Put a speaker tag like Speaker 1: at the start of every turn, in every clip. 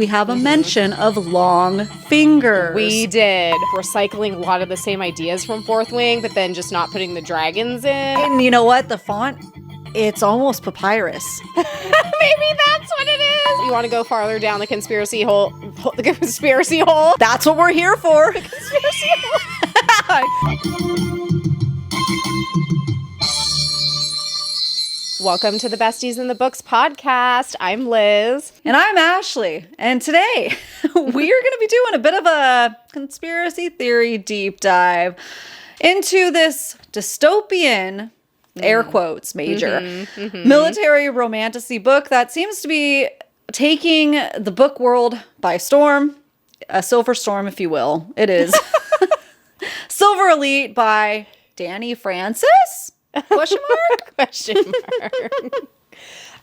Speaker 1: We have a mention of long fingers.
Speaker 2: We did. Recycling a lot of the same ideas from Fourth Wing, but then just not putting the dragons in.
Speaker 1: And you know what? The font, it's almost papyrus.
Speaker 2: Maybe that's what it is. You want to go farther down the conspiracy hole? The conspiracy hole?
Speaker 1: That's what we're here for.
Speaker 2: The conspiracy hole. Welcome to the Besties in the Books podcast. I'm Liz.
Speaker 1: And I'm Ashley. And today we are going to be doing a bit of a conspiracy theory deep dive into this dystopian, air quotes, major, military romantasy book that seems to be taking the book world by storm. A silver storm, if you will. It is. Silver Elite by Dani Francis? Question mark?
Speaker 2: Question mark.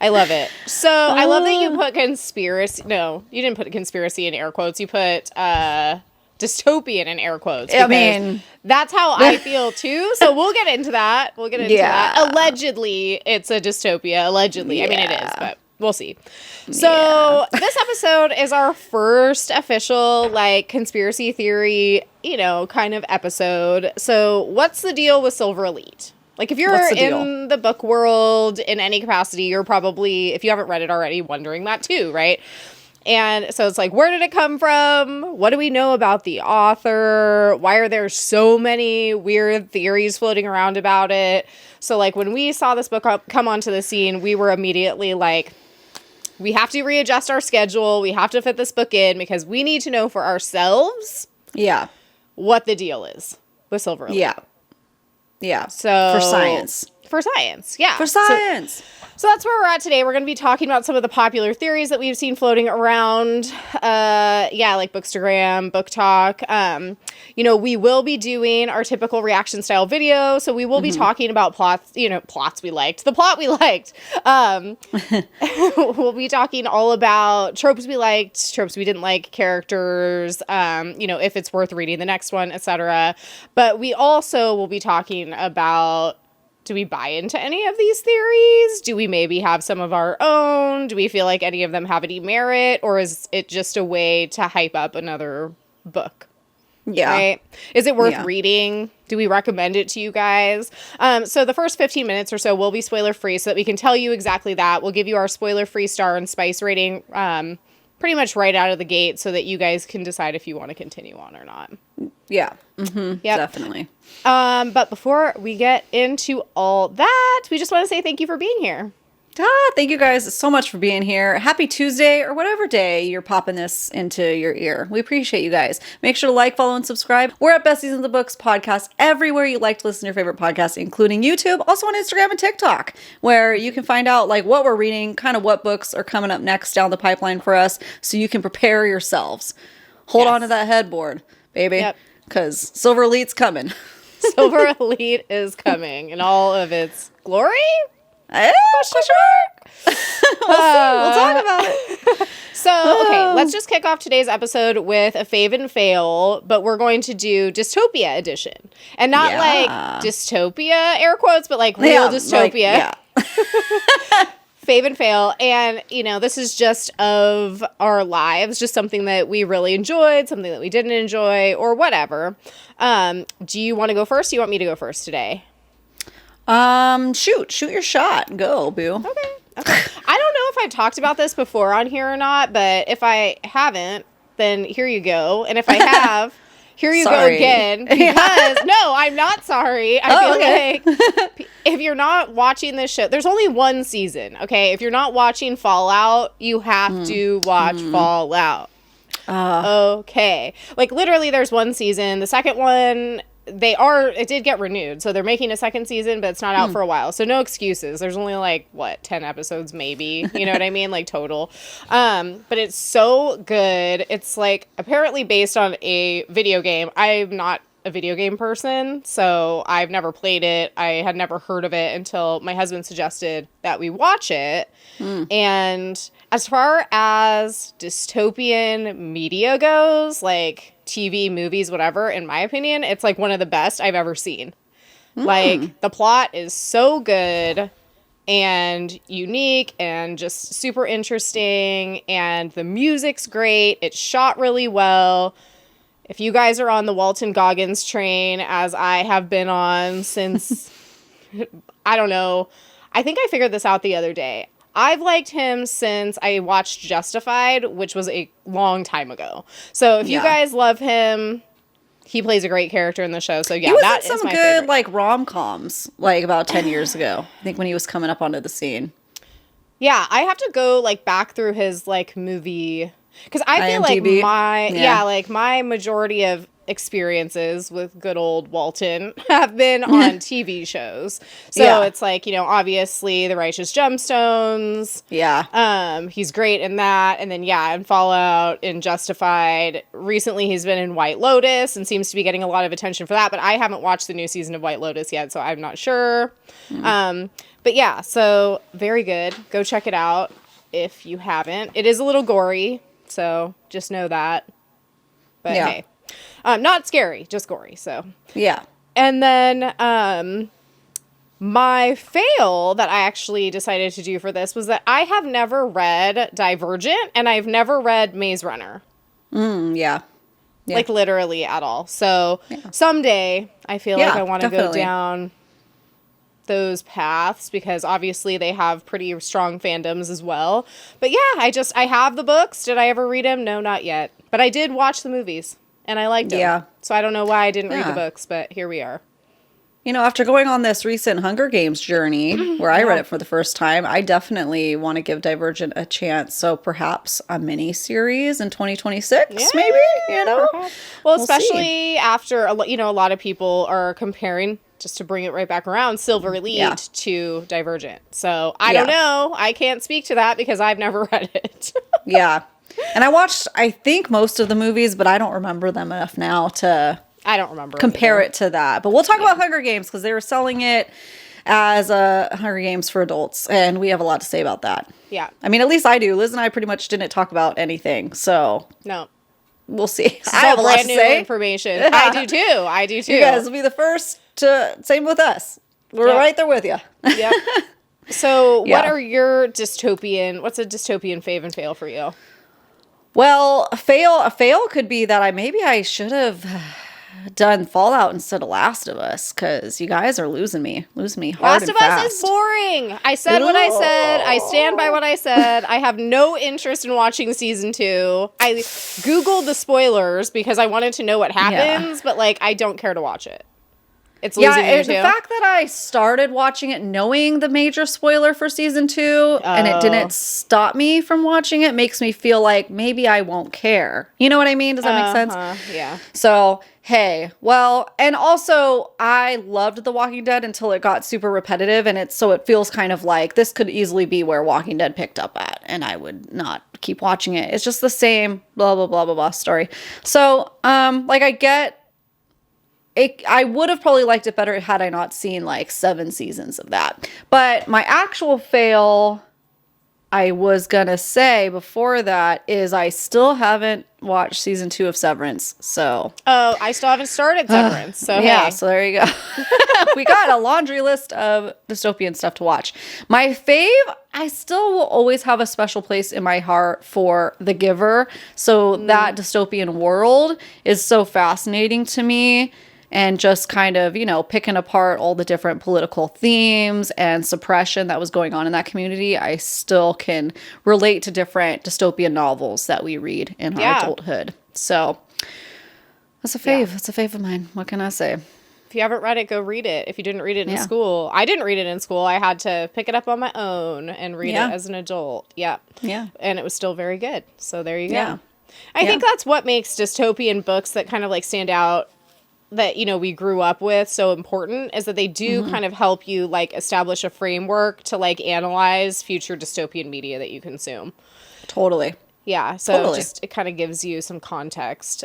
Speaker 2: I love it. So I love that you put conspiracy. No, you didn't put conspiracy in air quotes. You put dystopian in air quotes.
Speaker 1: I mean,
Speaker 2: that's how I feel too. So we'll get into that. That. Allegedly, it's a dystopia. Allegedly. I mean, it is, but we'll see. So this episode is our first official, conspiracy theory, kind of episode. So what's the deal with Silver Elite? If you're in the book world in any capacity, you're probably, if you haven't read it already, wondering that too, right? And so it's where did it come from? What do we know about the author? Why are there so many weird theories floating around about it? So when we saw this book come onto the scene, we were immediately we have to readjust our schedule. We have to fit this book in because we need to know for ourselves what the deal is with Silver Elite.
Speaker 1: Yeah.
Speaker 2: So
Speaker 1: for science.
Speaker 2: Yeah.
Speaker 1: For science.
Speaker 2: So that's where we're at today. We're going to be talking about some of the popular theories that we've seen floating around. Bookstagram, Book Talk. We will be doing our typical reaction style video. So we will be talking about plots we liked. The plot we liked. We'll be talking all about tropes we liked, tropes we didn't like, characters, if it's worth reading the next one, etc. But we also will be talking about, do we buy into any of these theories? Do we maybe have some of our own? Do we feel like any of them have any merit? Or is it just a way to hype up another book?
Speaker 1: Yeah.
Speaker 2: Right? Is it worth reading? Do we recommend it to you guys? So the first 15 minutes or so will be spoiler-free so that we can tell you exactly that. We'll give you our spoiler-free star and spice rating pretty much right out of the gate so that you guys can decide if you want to continue on or not.
Speaker 1: Yeah. Mm-hmm. Yep. Definitely.
Speaker 2: But before we get into all that, we just want to say thank you for being here.
Speaker 1: Thank you guys so much for being here. Happy Tuesday or whatever day you're popping this into your ear. We appreciate you guys. Make sure to like, follow, and subscribe. We're at Besties in the Books podcast everywhere you like to listen to your favorite podcasts, including YouTube, also on Instagram and TikTok, where you can find out what we're reading, kind of what books are coming up next down the pipeline for us, so you can prepare yourselves. Hold on to that headboard, baby, because Silver Elite's coming.
Speaker 2: Silver Elite is coming in all of its glory.
Speaker 1: We'll see. We'll talk about it.
Speaker 2: So, okay, let's just kick off today's episode with a fave and fail, but we're going to do Dystopia edition. And not dystopia, air quotes, but real dystopia. Fave and fail. And, this is just of our lives, just something that we really enjoyed, something that we didn't enjoy, or whatever. Do you want to go first? Do you want me to go first today?
Speaker 1: Shoot your shot. Go, boo.
Speaker 2: Okay. I don't know if I talked about this before on here or not, but if I haven't, then here you go. And if I have, here you go again. Because, no, I'm not sorry. I feel like if you're not watching this show, there's only one season, okay? If you're not watching Fallout, you have to watch Fallout. Okay. Literally, there's one season. The second one, it did get renewed, so they're making a second season, but it's not out for a while, so no excuses. There's only 10 episodes maybe, you know what I mean, total. But it's so good. It's apparently based on a video game. I'm not a video game person, so I've never played it. I had never heard of it until my husband suggested that we watch it. And as far as dystopian media goes, TV, movies, whatever, in my opinion, it's one of the best I've ever seen. The plot is so good. and unique and just super interesting. And the music's great. It's shot really well. If you guys are on the Walton Goggins train, as I have been on since, I don't know, I think I figured this out the other day. I've liked him since I watched Justified, which was a long time ago. So if you guys love him, he plays a great character in the show. So yeah, that is my favorite. He was in some good like rom-coms like about 10 years ago. I think when he was coming up onto the scene. Yeah, I have to go like back through his like movie, because I feel
Speaker 1: IMDb.
Speaker 2: like my majority of experiences with good old Walton have been on TV shows. So it's like, you know, obviously The Righteous Gemstones.
Speaker 1: Yeah.
Speaker 2: He's great in that. And then, in Fallout, in Justified. Recently, he's been in White Lotus and seems to be getting a lot of attention for that. But I haven't watched the new season of White Lotus yet, so I'm not sure. But yeah, so very good. Go check it out if you haven't. It is a little gory, so just know that. But hey. Not scary, just gory, so.
Speaker 1: Yeah.
Speaker 2: And then my fail that I actually decided to do for this was that I have never read Divergent, and I've never read Maze Runner.
Speaker 1: Yeah.
Speaker 2: Like, literally at all. So, someday, I feel like I want to go down those paths, because obviously they have pretty strong fandoms as well. But yeah, I have the books. Did I ever read them? No, not yet. But I did watch the movies. And I liked them. Yeah. So I don't know why I didn't read the books, but here we are.
Speaker 1: You know, after going on this recent Hunger Games journey, where I read it for the first time, I definitely want to give Divergent a chance. So perhaps a mini-series in 2026, maybe, you know?
Speaker 2: Perhaps. Well, especially after, you know, a lot of people are comparing, just to bring it right back around, Silver Elite to Divergent. So I don't know. I can't speak to that because I've never read it.
Speaker 1: Yeah. And I watched, I think, most of the movies, but I don't remember them enough now to compare it to that. But we'll talk about Hunger Games, because they were selling it as Hunger Games for adults, and we have a lot to say about that.
Speaker 2: Yeah.
Speaker 1: I mean, at least I do. Liz and I pretty much didn't talk about anything, so.
Speaker 2: No.
Speaker 1: We'll see. I have a lot to say.
Speaker 2: Information. I do too.
Speaker 1: You guys will be the first to, same with us. We're right there with you.
Speaker 2: Yep. So what are your dystopian, what's a dystopian fave and fail for you?
Speaker 1: Well, a fail could be that I should have done Fallout instead of Last of Us, because you guys are losing me hard
Speaker 2: Last
Speaker 1: and
Speaker 2: of
Speaker 1: fast.
Speaker 2: Us is boring. I said what I said. I stand by what I said. I have no interest in watching season 2. I Googled the spoilers because I wanted to know what happens, but like I don't care to watch it. It's losing me too.
Speaker 1: The fact that I started watching it knowing the major spoiler for season 2 and it didn't stop me from watching it makes me feel like maybe I won't care. You know what I mean? Does that make sense?
Speaker 2: Yeah.
Speaker 1: So, hey, well, and also I loved The Walking Dead until it got super repetitive, and it feels kind of like this could easily be where Walking Dead picked up at, and I would not keep watching it. It's just the same blah, blah, blah, blah, blah story. So, like I get I would have probably liked it better had I not seen like 7 seasons of that. But my actual fail, I was going to say before that, is I still haven't watched season 2 of Severance. So.
Speaker 2: Oh, I still haven't started Severance. So
Speaker 1: yeah, so there you go. We got a laundry list of dystopian stuff to watch. My fave, I still will always have a special place in my heart for The Giver. So that dystopian world is so fascinating to me. And just kind of, you know, picking apart all the different political themes and suppression that was going on in that community, I still can relate to different dystopian novels that we read in our adulthood. So that's a fave. That's a fave of mine. What can I say?
Speaker 2: If you haven't read it, go read it. If you didn't read it in school. I didn't read it in school. I had to pick it up on my own and read it as an adult. Yeah.
Speaker 1: Yeah.
Speaker 2: And it was still very good. So there you go.
Speaker 1: Yeah.
Speaker 2: I think that's what makes dystopian books that kind of like stand out, that, you know, we grew up with, so important, is that they do kind of help you like establish a framework to like analyze future dystopian media that you consume.
Speaker 1: Totally.
Speaker 2: Yeah. So just it kind of gives you some context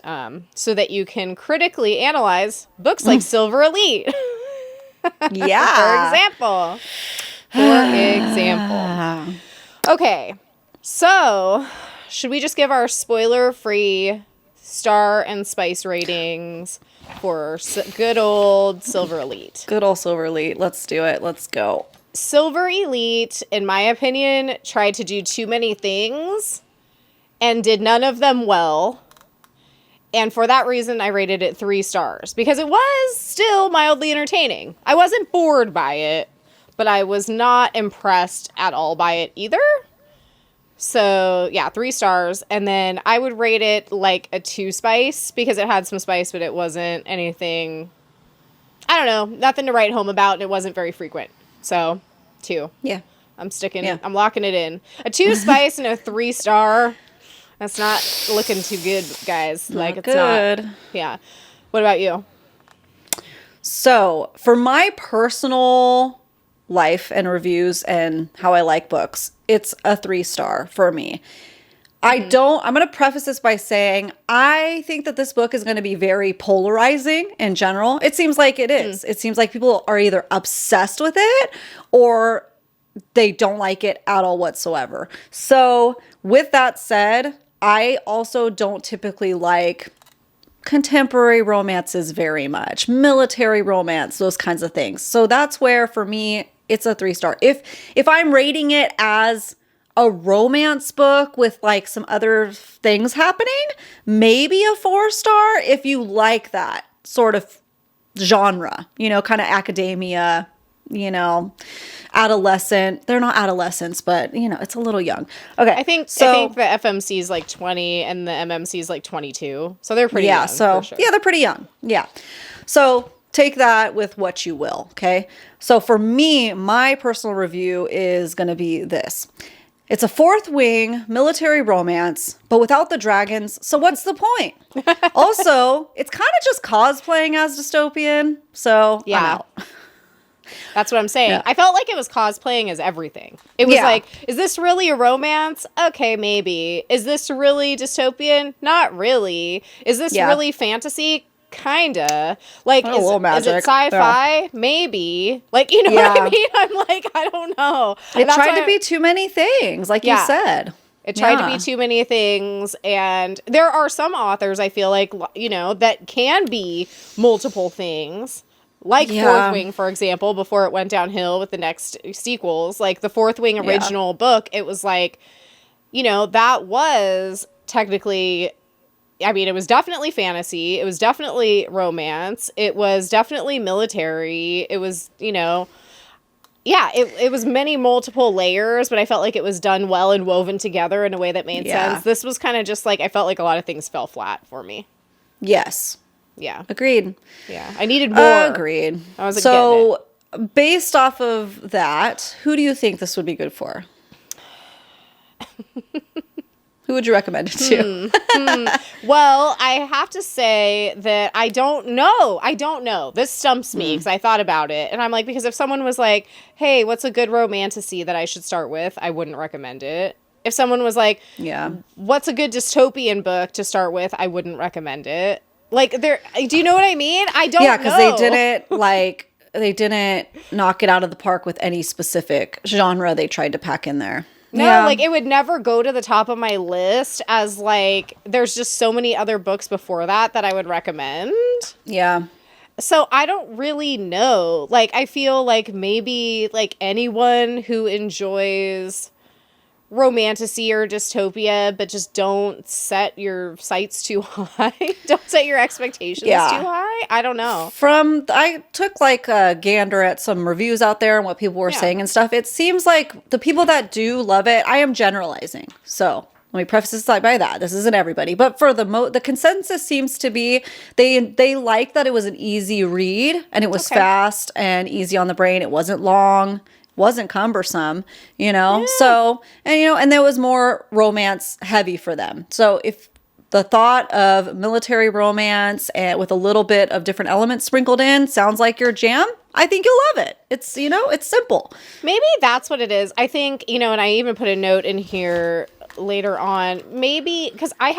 Speaker 2: so that you can critically analyze books like Silver Elite.
Speaker 1: Yeah.
Speaker 2: For example. Okay. So should we just give our spoiler-free star and spice ratings for good old Silver Elite?
Speaker 1: Good old Silver Elite. Let's do it. Let's go.
Speaker 2: Silver Elite, in my opinion, tried to do too many things and did none of them well. And for that reason, I rated it 3 stars because it was still mildly entertaining. I wasn't bored by it, but I was not impressed at all by it either. So, yeah, 3 stars. And then I would rate it like a 2 spice because it had some spice, but it wasn't anything, I don't know, nothing to write home about, and it wasn't very frequent. So, 2.
Speaker 1: Yeah.
Speaker 2: I'm locking it in. A 2 spice and a 3 star. That's not looking too good, guys. Like, it's
Speaker 1: good.
Speaker 2: not. Yeah. What about you?
Speaker 1: So, for my personal life and reviews and how I like books, it's a 3 star for me. I'm going to preface this by saying I think that this book is going to be very polarizing in general. It seems like it is. It seems like people are either obsessed with it or they don't like it at all whatsoever. So with that said, I also don't typically like contemporary romances very much, military romance, those kinds of things. So that's where for me, it's a 3 star. If I'm rating it as a romance book with like some other things happening, maybe a 4 star if you like that sort of genre, kind of academia, adolescent. They're not adolescents, but it's a little young. Okay.
Speaker 2: I think the FMC is like 20 and the MMC is like 22. So they're pretty young. For sure.
Speaker 1: Yeah, they're pretty young. Yeah. So take that with what you will. Okay. So for me, my personal review is going to be this. It's a fourth wing military romance, but without the dragons. So what's the point? Also, it's kind of just cosplaying as dystopian. So
Speaker 2: yeah.
Speaker 1: I'm out.
Speaker 2: That's what I'm saying. Yeah. I felt like it was cosplaying as everything. It was like, is this really a romance? Okay, maybe. Is this really dystopian? Not really. Is this really fantasy? Kinda. Like, is it sci-fi? Yeah. Maybe. Like, you know what I mean? I'm like, I don't know.
Speaker 1: It tried to be too many things, like you said.
Speaker 2: It tried to be too many things. And there are some authors, I feel like, that can be multiple things. Like Fourth Wing, for example, before it went downhill with the next sequels. Like the Fourth Wing original book, it was like, that was technically, I mean, it was definitely fantasy. It was definitely romance. It was definitely military. It was, it was many multiple layers, but I felt like it was done well and woven together in a way that made sense. This was kind of just like, I felt like a lot of things fell flat for me.
Speaker 1: Yes.
Speaker 2: Yeah.
Speaker 1: Agreed.
Speaker 2: Yeah. I needed more.
Speaker 1: Agreed.
Speaker 2: I was
Speaker 1: so, based off of that, who do you think this would be good for? Who would you recommend it to?
Speaker 2: Well, I have to say that I don't know. This stumps me because I thought about it. And I'm like, because if someone was like, hey, what's a good romantasy that I should start with? I wouldn't recommend it. If someone was like, what's a good dystopian book to start with? I wouldn't recommend it. Like, do you know what I mean? I don't know.
Speaker 1: Yeah, because they didn't knock it out of the park with any specific genre they tried to pack in there.
Speaker 2: No, like, it would never go to the top of my list as, like, there's just so many other books before that I would recommend.
Speaker 1: Yeah.
Speaker 2: So I don't really know. Like, I feel like maybe, like, anyone who enjoys romantasy or dystopia, but just don't set your sights too high. Don't set your expectations too high. I don't know.
Speaker 1: I took like a gander at some reviews out there and what people were saying and stuff. It seems like the people that do love it, I am generalizing. So let me preface this by that. This isn't everybody, but for the consensus seems to be they like that it was an easy read and it was fast and easy on the brain. It wasn't long. Wasn't cumbersome, so, and there was more romance heavy for them. So if the thought of military romance and with a little bit of different elements sprinkled in sounds like your jam, I think you'll love it. It's, it's simple.
Speaker 2: Maybe that's what it is. I think, and I even put a note in here later on, maybe because I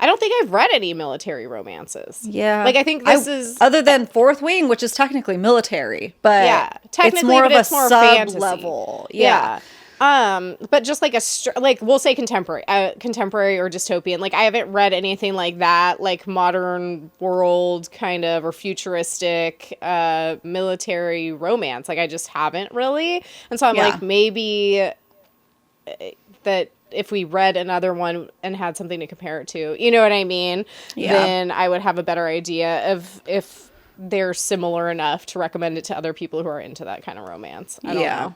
Speaker 2: don't think I've read any military romances.
Speaker 1: Yeah.
Speaker 2: Like, I think this is...
Speaker 1: Other than Fourth Wing, which is technically military, but
Speaker 2: technically,
Speaker 1: it's more of a
Speaker 2: sub-level.
Speaker 1: Yeah.
Speaker 2: But just like like we'll say contemporary or dystopian. Like I haven't read anything like that, like modern world kind of or futuristic military romance. Like I just haven't really. And so I'm like, maybe that if we read another one and had something to compare it to, you know what I mean? Yeah. Then I would have a better idea of if they're similar enough to recommend it to other people who are into that kind of romance. I don't know.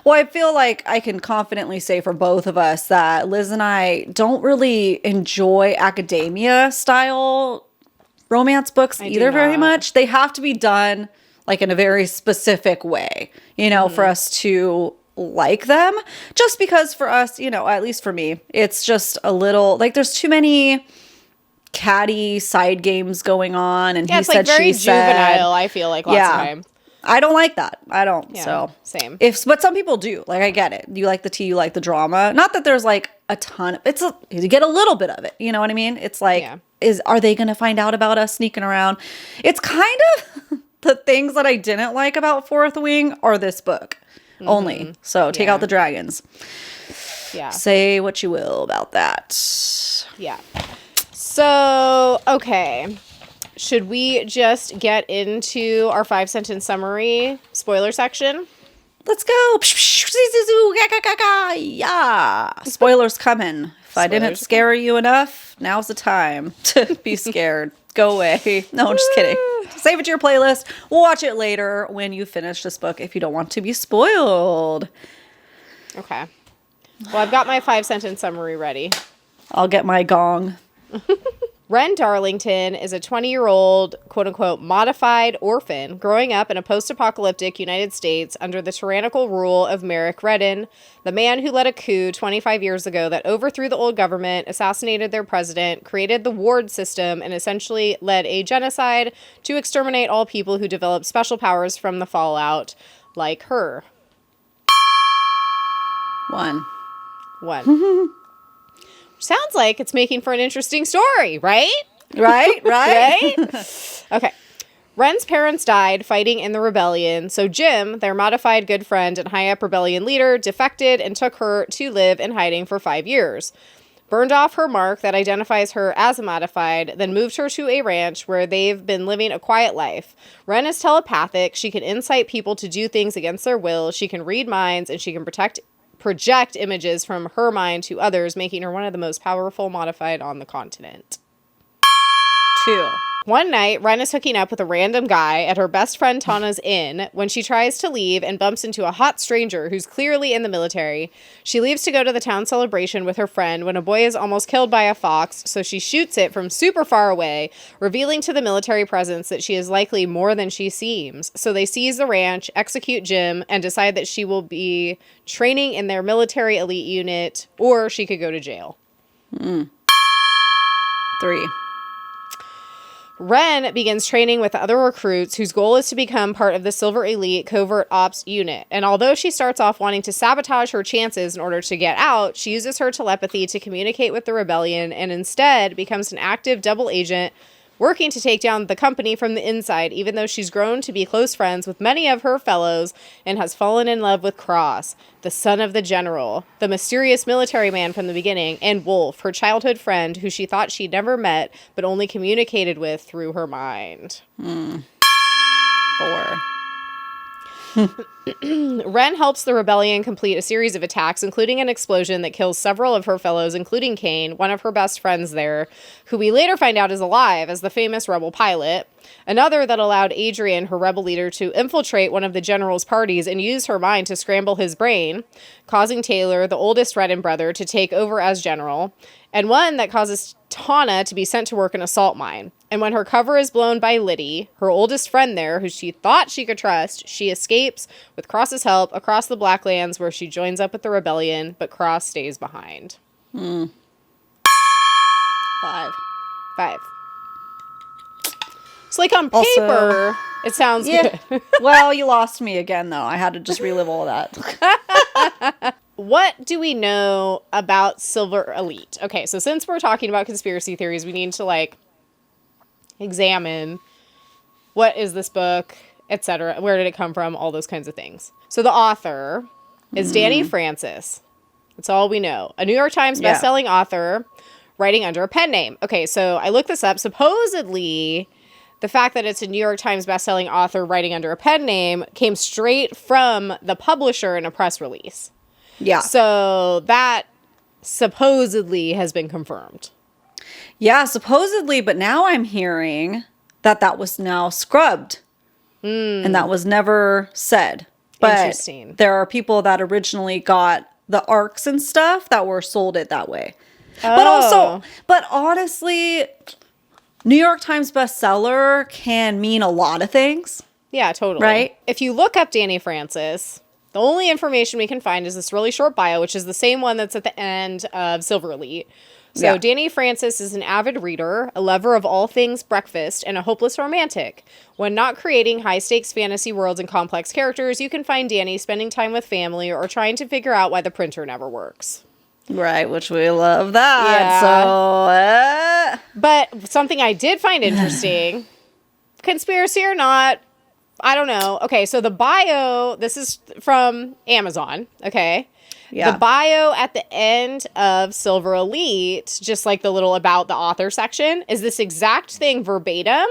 Speaker 1: Well, I feel like I can confidently say for both of us that Liz and I don't really enjoy academia style romance books either very much. They have to be done like in a very specific way, you know, for us to like them. Just because for us, you know, at least for me, it's just a little like there's too many catty side games going on, and he said,
Speaker 2: very
Speaker 1: she said,
Speaker 2: juvenile. I feel like lots of time.
Speaker 1: I don't like that. I don't. Yeah, so
Speaker 2: same.
Speaker 1: But some people do. Like I get it. You like the tea. You like the drama. Not that there's like a ton. You get a little bit of it. You know what I mean? It's like, are they going to find out about us sneaking around? It's kind of the things that I didn't like about Fourth Wing are this book only. So take out the dragons. Yeah. Say what you will about that.
Speaker 2: Yeah. So, okay. Should we just get into our 5-sentence summary spoiler section?
Speaker 1: Let's go. Yeah. Spoilers coming. If I didn't scare you enough, now's the time to be scared. Go away. No, I'm just kidding. Save it to your playlist. We'll watch it later when you finish this book if you don't want to be spoiled.
Speaker 2: Okay. Well, I've got my 5-sentence summary ready.
Speaker 1: I'll get my gong.
Speaker 2: Wren Darlington is a 20-year-old, quote-unquote, modified orphan growing up in a post-apocalyptic United States under the tyrannical rule of Merrick Redden, the man who led a coup 25 years ago that overthrew the old government, assassinated their president, created the ward system, and essentially led a genocide to exterminate all people who developed special powers from the fallout, like her.
Speaker 1: One.
Speaker 2: Sounds like it's making for an interesting story, right?
Speaker 1: Right?
Speaker 2: Okay. Wren's parents died fighting in the rebellion, so Jim, their modified good friend and high-up rebellion leader, defected and took her to live in hiding for 5 years. Burned off her mark that identifies her as a modified, then moved her to a ranch where they've been living a quiet life. Wren is telepathic, she can incite people to do things against their will, she can read minds, and she can project images from her mind to others, making her one of the most powerful modified on the continent.
Speaker 1: 2.
Speaker 2: One night, Wren is hooking up with a random guy at her best friend Tana's inn when she tries to leave and bumps into a hot stranger who's clearly in the military. She leaves to go to the town celebration with her friend when a boy is almost killed by a fox, so she shoots it from super far away, revealing to the military presence that she is likely more than she seems. So they seize the ranch, execute Jim, and decide that she will be training in their military elite unit, or she could go to jail.
Speaker 1: 3.
Speaker 2: Wren begins training with other recruits whose goal is to become part of the Silver Elite Covert Ops unit. And although she starts off wanting to sabotage her chances in order to get out, she uses her telepathy to communicate with the rebellion and instead becomes an active double agent working to take down the company from the inside, even though she's grown to be close friends with many of her fellows and has fallen in love with Cross, the son of the general, the mysterious military man from the beginning, and Wolf, her childhood friend who she thought she'd never met but only communicated with through her mind.
Speaker 1: 4.
Speaker 2: Wren helps the rebellion complete a series of attacks, including an explosion that kills several of her fellows, including Kane, one of her best friends there, who we later find out is alive as the famous rebel pilot. Another that allowed Adrian, her rebel leader, to infiltrate one of the general's parties and use her mind to scramble his brain, causing Taylor, the oldest Redden brother, to take over as general. And one that causes Tana to be sent to work an assault mine. And when her cover is blown by Liddy, her oldest friend there, who she thought she could trust, she escapes, with Cross's help, across the Blacklands where she joins up with the rebellion, but Cross stays behind.
Speaker 1: 5.
Speaker 2: 5. It's like on paper, it sounds good.
Speaker 1: Well, you lost me again, though. I had to just relive all that.
Speaker 2: What do we know about Silver Elite? Okay, so since we're talking about conspiracy theories, we need to, examine what is this book, etc. Where did it come from? All those kinds of things. So the author, is Dani Francis. That's all we know. A New York Times bestselling author writing under a pen name. Okay, so I looked this up. Supposedly, the fact that it's a New York Times bestselling author writing under a pen name came straight from the publisher in a press release.
Speaker 1: Yeah.
Speaker 2: So that supposedly has been confirmed.
Speaker 1: Yeah, supposedly, but now I'm hearing that was now scrubbed. And that was never said. But
Speaker 2: Interesting.
Speaker 1: there are people that originally got the arcs and stuff that were sold it that way.
Speaker 2: Oh.
Speaker 1: But honestly, New York Times bestseller can mean a lot of things.
Speaker 2: Yeah, totally.
Speaker 1: Right?
Speaker 2: If you look up Dani Francis, the only information we can find is this really short bio, which is the same one that's at the end of Silver Elite. So Dani Francis is an avid reader, a lover of all things breakfast, and a hopeless romantic. When not creating high-stakes fantasy worlds and complex characters, you can find Dani spending time with family or trying to figure out why the printer never works.
Speaker 1: Right, which we love that.
Speaker 2: Yeah. But something I did find interesting, conspiracy or not, I don't know. Okay, so the bio, this is from Amazon, okay?
Speaker 1: Yeah.
Speaker 2: The bio at the end of Silver Elite, just like the little about the author section, is this exact thing verbatim,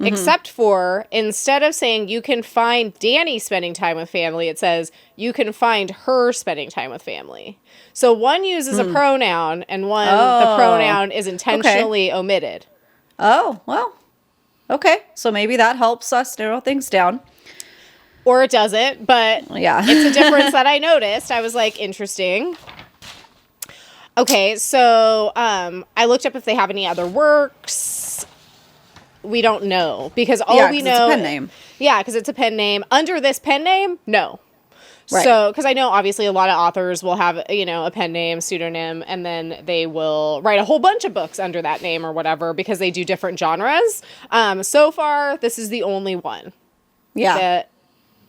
Speaker 2: except for instead of saying you can find Dani spending time with family, it says you can find her spending time with family. So one uses a pronoun and one, the pronoun is intentionally omitted.
Speaker 1: Oh, well, okay. So maybe that helps us narrow things down.
Speaker 2: Or it doesn't, but it's a difference that I noticed. I was like, interesting. Okay, so I looked up if they have any other works. We don't know because all we know.
Speaker 1: It's a pen name.
Speaker 2: Yeah, because it's a pen name. Under this pen name, no.
Speaker 1: Right.
Speaker 2: So, because I know obviously a lot of authors will have, a pen name, pseudonym, and then they will write a whole bunch of books under that name or whatever because they do different genres. So far, this is the only one.
Speaker 1: Yeah.
Speaker 2: That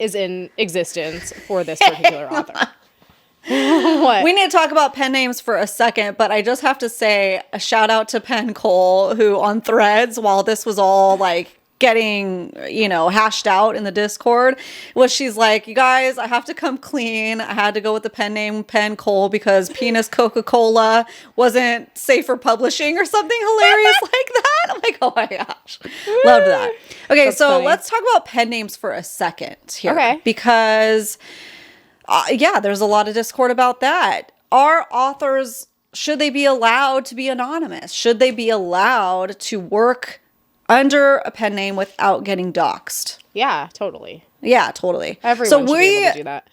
Speaker 2: is in existence for this particular author. What?
Speaker 1: We need to talk about pen names for a second, but I just have to say a shout out to Penn Cole, who on Threads, while this was all like getting, hashed out in the Discord, she's like, you guys, I have to come clean. I had to go with the pen name Penn Cole because Penis Coca-Cola wasn't safe for publishing or something hilarious like that. I'm like, oh my gosh. Loved that. Okay,
Speaker 2: That's
Speaker 1: so
Speaker 2: funny.
Speaker 1: let's talk about pen names for a second here.
Speaker 2: Okay.
Speaker 1: Because, there's a lot of discord about that. Are authors, should they be allowed to be anonymous? Should they be allowed to work under a pen name without getting doxxed?
Speaker 2: Yeah, totally.
Speaker 1: Yeah, totally.
Speaker 2: Everyone should be able to do that.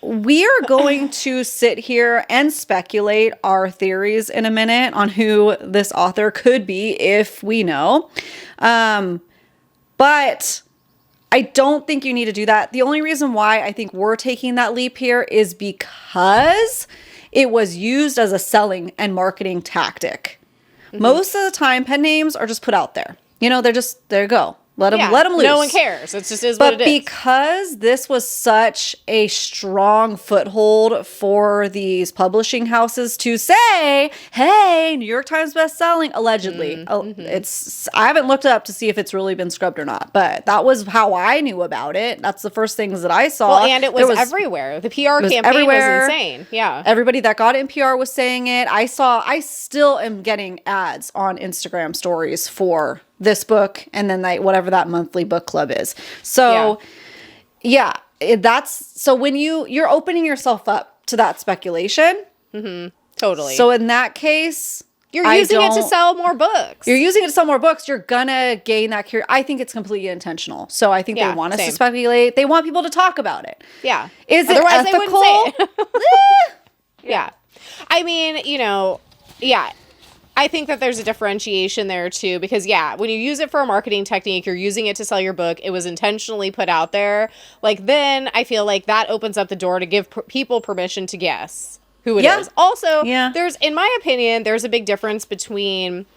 Speaker 1: We are going to sit here and speculate our theories in a minute on who this author could be if we know. But I don't think you need to do that. The only reason why I think we're taking that leap here is because it was used as a selling and marketing tactic. Most of the time, pen names are just put out there. They're just, there you go. Let them loose.
Speaker 2: No one cares. It just is what it is.
Speaker 1: But because this was such a strong foothold for these publishing houses to say, hey, New York Times bestselling, allegedly. I haven't looked it up to see if it's really been scrubbed or not, but that was how I knew about it. That's the first things that I saw.
Speaker 2: Well, and it was everywhere. The PR campaign was insane. Yeah.
Speaker 1: Everybody that got it in PR was saying it. I still am getting ads on Instagram stories for this book and then whatever that monthly book club is. So so when you're opening yourself up to that speculation.
Speaker 2: Totally.
Speaker 1: So in that case,
Speaker 2: you're using it to sell more books.
Speaker 1: You're using it to sell more books. You're gonna gain that curiosity. I think it's completely intentional. So I think they want us to speculate. They want people to talk about it.
Speaker 2: Yeah.
Speaker 1: Is it
Speaker 2: Otherwise,
Speaker 1: ethical?
Speaker 2: they wouldn't say it. Yeah. I mean, I think that there's a differentiation there too, because when you use it for a marketing technique, you're using it to sell your book. It was intentionally put out there. Like then I feel like that opens up the door to give people permission to guess who it is. Also, in my opinion, there's a big difference between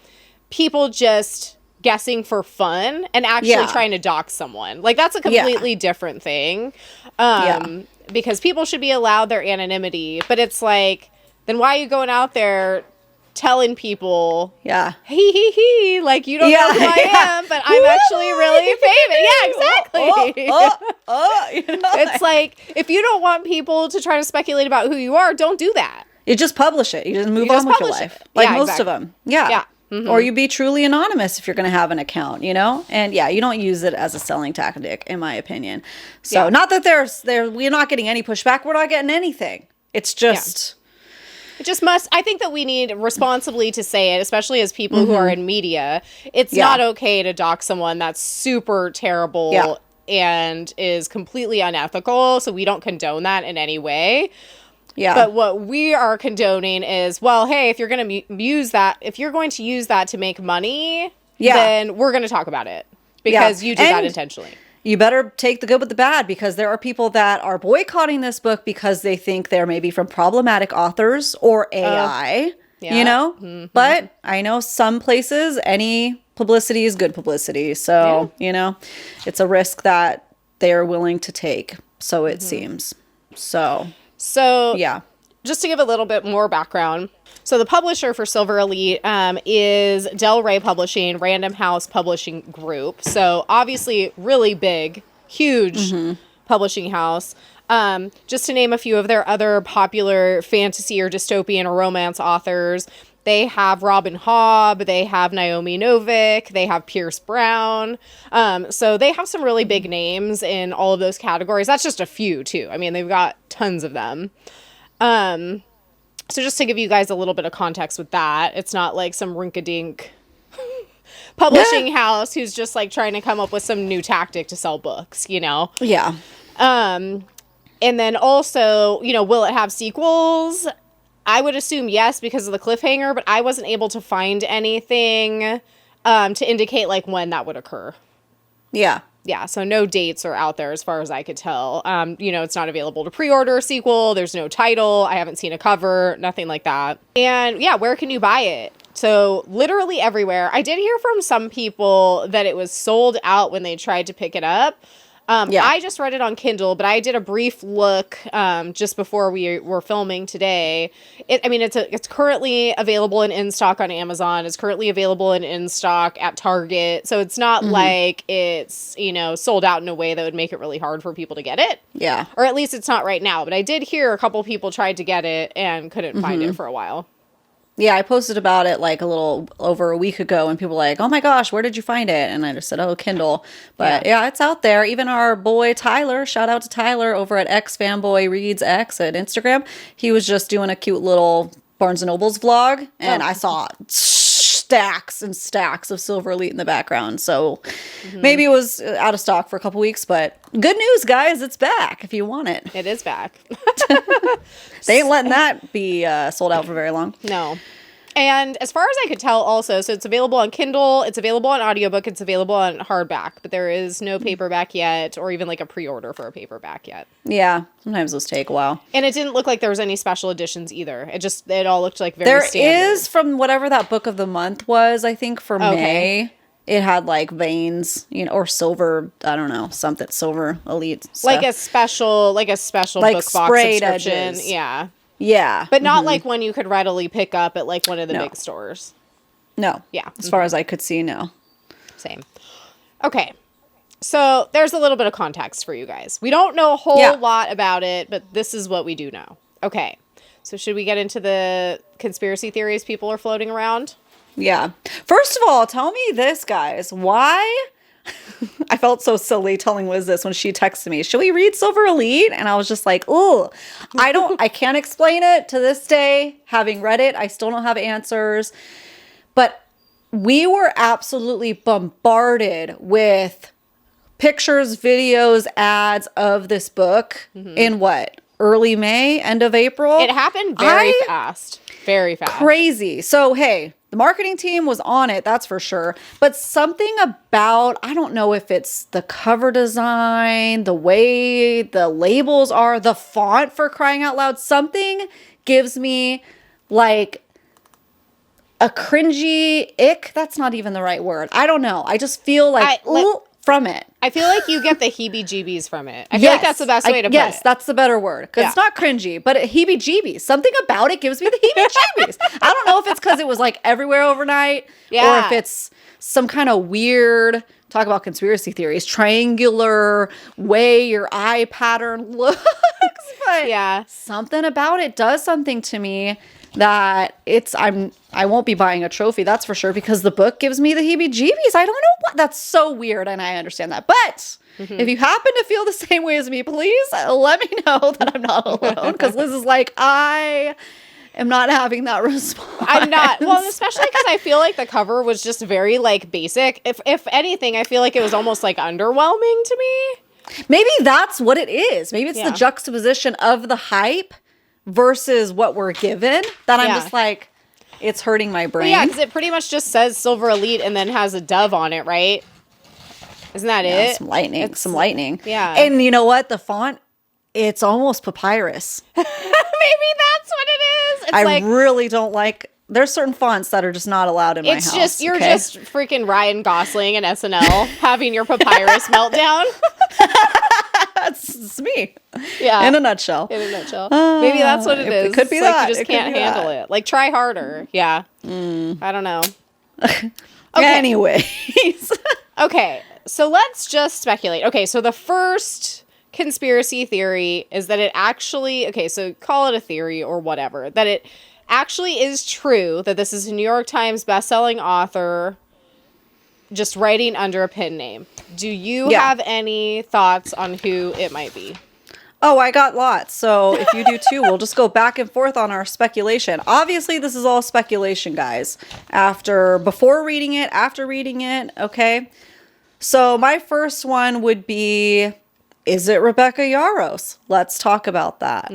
Speaker 2: people just guessing for fun and actually trying to dox someone. Like that's a completely different thing. Because people should be allowed their anonymity, but it's like, then why are you going out there telling people,
Speaker 1: Yeah.
Speaker 2: He, like, you don't know who I am, but I'm actually really famous. Yeah, exactly.
Speaker 1: You know,
Speaker 2: It's like, if you don't want people to try to speculate about who you are, don't do that.
Speaker 1: you just publish it. You just move on with your life. Like most of them. Yeah.
Speaker 2: Yeah. Mm-hmm.
Speaker 1: Or you be truly anonymous if you're going to have an account, you know? And yeah, you don't use it as a selling tactic, in my opinion. So not that we're not getting any pushback. We're not getting anything. It's just...
Speaker 2: It just must. I think that we need responsibly to say it, especially as people who are in media. It's not okay to dox someone that's super terrible and is completely unethical. So we don't condone that in any way. Yeah. But what we are condoning is, well, hey, if you're going to use that, if you're going to use that to make money, then we're going to talk about it because you did that intentionally.
Speaker 1: You better take the good with the bad, because there are people that are boycotting this book because they think they're maybe from problematic authors or AI, you know? Mm-hmm. But I know some places, any publicity is good publicity. So, you know, it's a risk that they're willing to take. So it seems. So, yeah.
Speaker 2: Just to give a little bit more background. So the publisher for Silver Elite is Del Rey Publishing, Random House Publishing Group. So obviously really big, huge publishing house. Just to name a few of their other popular fantasy or dystopian or romance authors, they have Robin Hobb, they have Naomi Novik, they have Pierce Brown. So they have some really big names in all of those categories. That's just a few too. I mean, they've got tons of them. So just to give you guys a little bit of context with that, it's not like some rink-a-dink publishing house who's just like trying to come up with some new tactic to sell books, you know?
Speaker 1: Yeah.
Speaker 2: And then also, you know, will it have sequels? I would assume yes, because of the cliffhanger, but I wasn't able to find anything to indicate like when that would occur.
Speaker 1: Yeah.
Speaker 2: Yeah, so no dates are out there as far as I could tell. You know, it's not available to pre-order a sequel. There's no title. I haven't seen a cover, nothing like that. And yeah, where can you buy it? So literally everywhere. I did hear from some people that it was sold out when they tried to pick it up. I just read it on Kindle, but I did a brief look just before we were filming today. It's currently available in stock on Amazon. It's currently available in stock at Target. So it's not like it's, you know, sold out in a way that would make it really hard for people to get it.
Speaker 1: Yeah.
Speaker 2: Or at least it's not right now. But I did hear a couple people tried to get it and couldn't find it for a while.
Speaker 1: Yeah, I posted about it like a little over a week ago, and people were like, oh my gosh, where did you find it? And I just said, oh, Kindle. But yeah, it's out there. Even our boy Tyler, shout out to Tyler over at X Fanboy Reads X at Instagram. He was just doing a cute little Barnes & Noble's vlog, and I saw stacks and stacks of Silver Elite in the background. So maybe it was out of stock for a couple weeks, but good news, guys, it's back if you want it.
Speaker 2: It is back.
Speaker 1: They ain't letting that be sold out for very long.
Speaker 2: No. And as far as I could tell also, so it's available on Kindle, it's available on audiobook, it's available on hardback, but there is no paperback yet, or even like a pre-order for a paperback yet.
Speaker 1: Yeah, sometimes those take a while.
Speaker 2: And it didn't look like there was any special editions either. It all looked like very standard.
Speaker 1: There is, from whatever that book of the month was, I think for May, it had like veins, you know, or silver, I don't know, something, Silver Elite stuff.
Speaker 2: Like a special like book box subscription.
Speaker 1: Edges.
Speaker 2: Yeah.
Speaker 1: Yeah.
Speaker 2: But not like one you could readily pick up at like one of the big stores.
Speaker 1: No.
Speaker 2: Yeah.
Speaker 1: As far as I could see, no.
Speaker 2: Same. Okay. So there's a little bit of context for you guys. We don't know a whole lot about it, but this is what we do know. Okay. So should we get into the conspiracy theories people are floating around?
Speaker 1: Yeah. First of all, tell me this, guys. Why... I felt so silly telling Liz this when she texted me, should we read Silver Elite? And I was just like, ooh, I can't explain it to this day. Having read it, I still don't have answers. But we were absolutely bombarded with pictures, videos, ads of this book in what? Early May, end of April?
Speaker 2: It happened very fast. Very fast.
Speaker 1: Crazy. So, hey, the marketing team was on it, that's for sure. But something about, I don't know if it's the cover design, the way the labels are, the font, for crying out loud, something gives me like a cringy ick. That's not even the right word. I don't know. I just feel like, from it.
Speaker 2: I feel like you get the heebie-jeebies from it. I feel like that's the best way to put it.
Speaker 1: Yes, that's the better word. Because it's not cringy, but heebie-jeebies. Something about it gives me the heebie-jeebies. I don't know if it's because it was like everywhere overnight or if it's some kind of weird, talk about conspiracy theories, triangular way your eye pattern looks. But something about it does something to me that I won't be buying a trophy, that's for sure, because the book gives me the heebie-jeebies. I don't know what. That's so weird, and I understand that. But if you happen to feel the same way as me, please let me know that I'm not alone. Because Liz is like, I am not having that response.
Speaker 2: I'm not. Well, especially because I feel like the cover was just very like basic. If anything, I feel like it was almost like underwhelming to me.
Speaker 1: Maybe that's what it is. Maybe it's the juxtaposition of the hype versus what we're given that I'm just like, it's hurting my brain.
Speaker 2: Well, because it pretty much just says Silver Elite and then has a dove on it, right? Isn't that it?
Speaker 1: Some lightning.
Speaker 2: Yeah.
Speaker 1: And you know what? The font, it's almost papyrus.
Speaker 2: Maybe that's what it is. It's
Speaker 1: I really don't like... There's certain fonts that are just not allowed in my house.
Speaker 2: It's just, you're just freaking Ryan Gosling in SNL having your papyrus meltdown.
Speaker 1: That's me.
Speaker 2: Yeah.
Speaker 1: In a nutshell.
Speaker 2: Maybe that's what it is.
Speaker 1: It could be
Speaker 2: it's
Speaker 1: that.
Speaker 2: Like you just can't handle it. Like, try harder. Yeah. I don't know.
Speaker 1: Okay. Anyways.
Speaker 2: Okay. So let's just speculate. Okay. So the first conspiracy theory is that it actually, okay, so call it a theory or whatever, that it actually is true that this is a New York Times bestselling author just writing under a pen name. Do you have any thoughts on who it might be?
Speaker 1: Oh, I got lots. So if you do too, we'll just go back and forth on our speculation. Obviously, this is all speculation, guys. Before reading it, after reading it, okay? So my first one would be, is it Rebecca Yarros? Let's talk about that.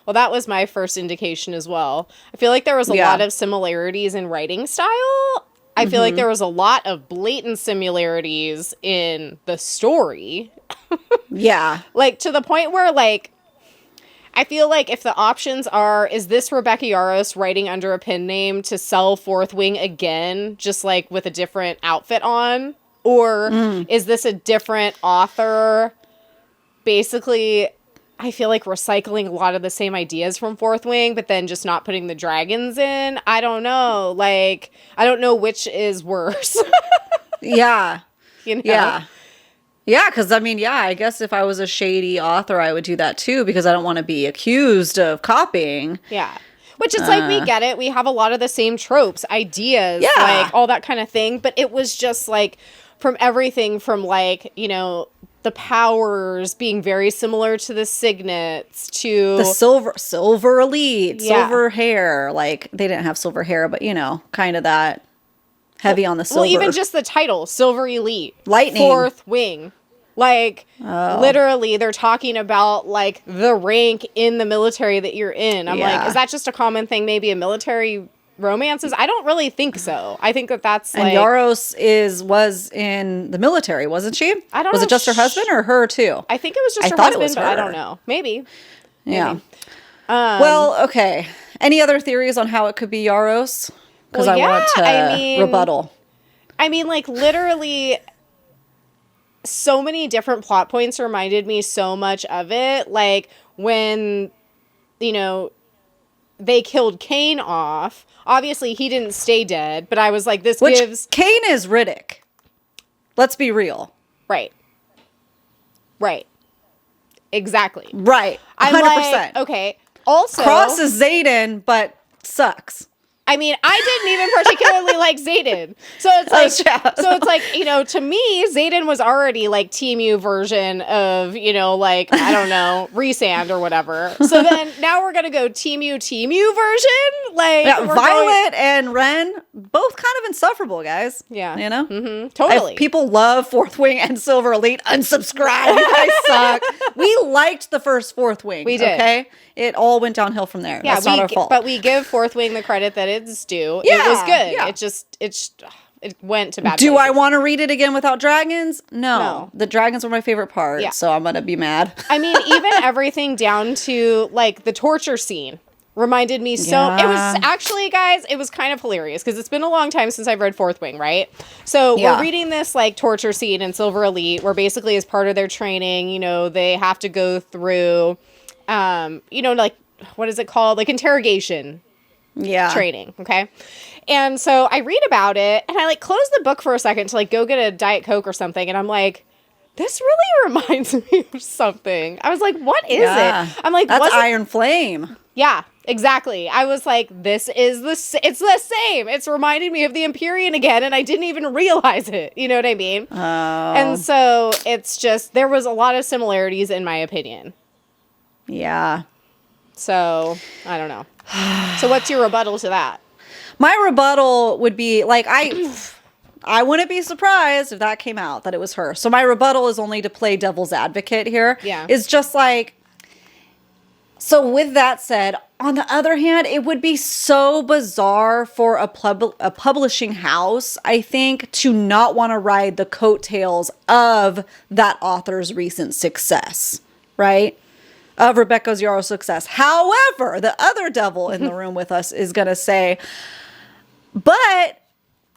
Speaker 2: Well, that was my first indication as well. I feel like there was a lot of similarities in writing style. I feel like there was a lot of blatant similarities in the story. Like, to the point where, like, I feel like if the options are, is this Rebecca Yarros writing under a pen name to sell Fourth Wing again, just, like, with a different outfit on? Or is this a different author basically... I feel like recycling a lot of the same ideas from Fourth Wing, but then just not putting the dragons in. I don't know. Like, I don't know which is worse. You know?
Speaker 1: Yeah, because, I mean, I guess if I was a shady author, I would do that too, because I don't want to be accused of copying.
Speaker 2: Yeah. Which is like, we get it. We have a lot of the same tropes, ideas, like, all that kind of thing. But it was just, like, from everything from, like, you know... the powers being very similar to the signets, to
Speaker 1: the silver elite, silver hair. Like, they didn't have silver hair, but you know, kind of that heavy on the silver.
Speaker 2: Well, even just the title, Silver Elite,
Speaker 1: Lightning,
Speaker 2: Fourth Wing. Like, literally, they're talking about, like, the rank in the military that you're in. I'm like, is that just a common thing, maybe in military romances? I don't really think so. I think that's
Speaker 1: and
Speaker 2: like...
Speaker 1: Yarros was in the military, wasn't she?
Speaker 2: I don't know.
Speaker 1: Was it just her husband or her too?
Speaker 2: I think it was just her husband, but I don't know. Maybe.
Speaker 1: Yeah. Well, okay. Any other theories on how it could be Yarros? Because I want to rebuttal.
Speaker 2: I mean, like, literally... so many different plot points reminded me so much of it. Like, when, you know, they killed Kane off. Obviously, he didn't stay dead, but I was like,
Speaker 1: Kane is Riddick. Let's be real.
Speaker 2: Right. Exactly.
Speaker 1: Right. 100%.
Speaker 2: I'm like, okay. Also...
Speaker 1: Cross is Xaden, but sucks.
Speaker 2: I mean, I didn't even particularly like Xaden. So it's like, you know, to me, Xaden was already like Team U version of, you know, like, I don't know, Rhysand or whatever. So then now we're going to go Team U version. Like,
Speaker 1: Violet and Ren, both kind of insufferable, guys.
Speaker 2: Yeah.
Speaker 1: You know?
Speaker 2: Mm-hmm. Totally.
Speaker 1: If people love Fourth Wing and Silver Elite, unsubscribe. You guys suck. We liked the first Fourth Wing.
Speaker 2: We did.
Speaker 1: Okay? It all went downhill from there. Yeah, that's not our fault.
Speaker 2: But we give Fourth Wing the credit that it's due. Yeah, it was good. Yeah. It went to bad places.
Speaker 1: Do I want to read it again without dragons? No. The dragons were my favorite part, so I'm going to be mad.
Speaker 2: I mean, even everything down to, like, the torture scene reminded me so. It was actually, guys, it was kind of hilarious because it's been a long time since I've read Fourth Wing, right? So we're reading this like torture scene in Silver Elite where basically as part of their training, you know, they have to go through, you know, like, what is it called? Like interrogation training. Okay. And so I read about it and I like close the book for a second to like go get a Diet Coke or something. And I'm like, this really reminds me of something. I was like, what is it? I'm like,
Speaker 1: that's Iron Flame.
Speaker 2: Yeah, exactly. I was like, it's the same. It's reminding me of the Empyrean again, and I didn't even realize it. You know what I mean?
Speaker 1: Oh.
Speaker 2: And so it's just, there was a lot of similarities in my opinion.
Speaker 1: Yeah.
Speaker 2: So, I don't know. So what's your rebuttal to that?
Speaker 1: My rebuttal would be, like, I wouldn't be surprised if that came out, that it was her. So my rebuttal is only to play devil's advocate here.
Speaker 2: Yeah.
Speaker 1: It's just like, so with that said, on the other hand, it would be so bizarre for a publishing house, I think, to not want to ride the coattails of that author's recent success, right? Of Rebecca Yarros's success. However, the other devil in the room with us is going to say, but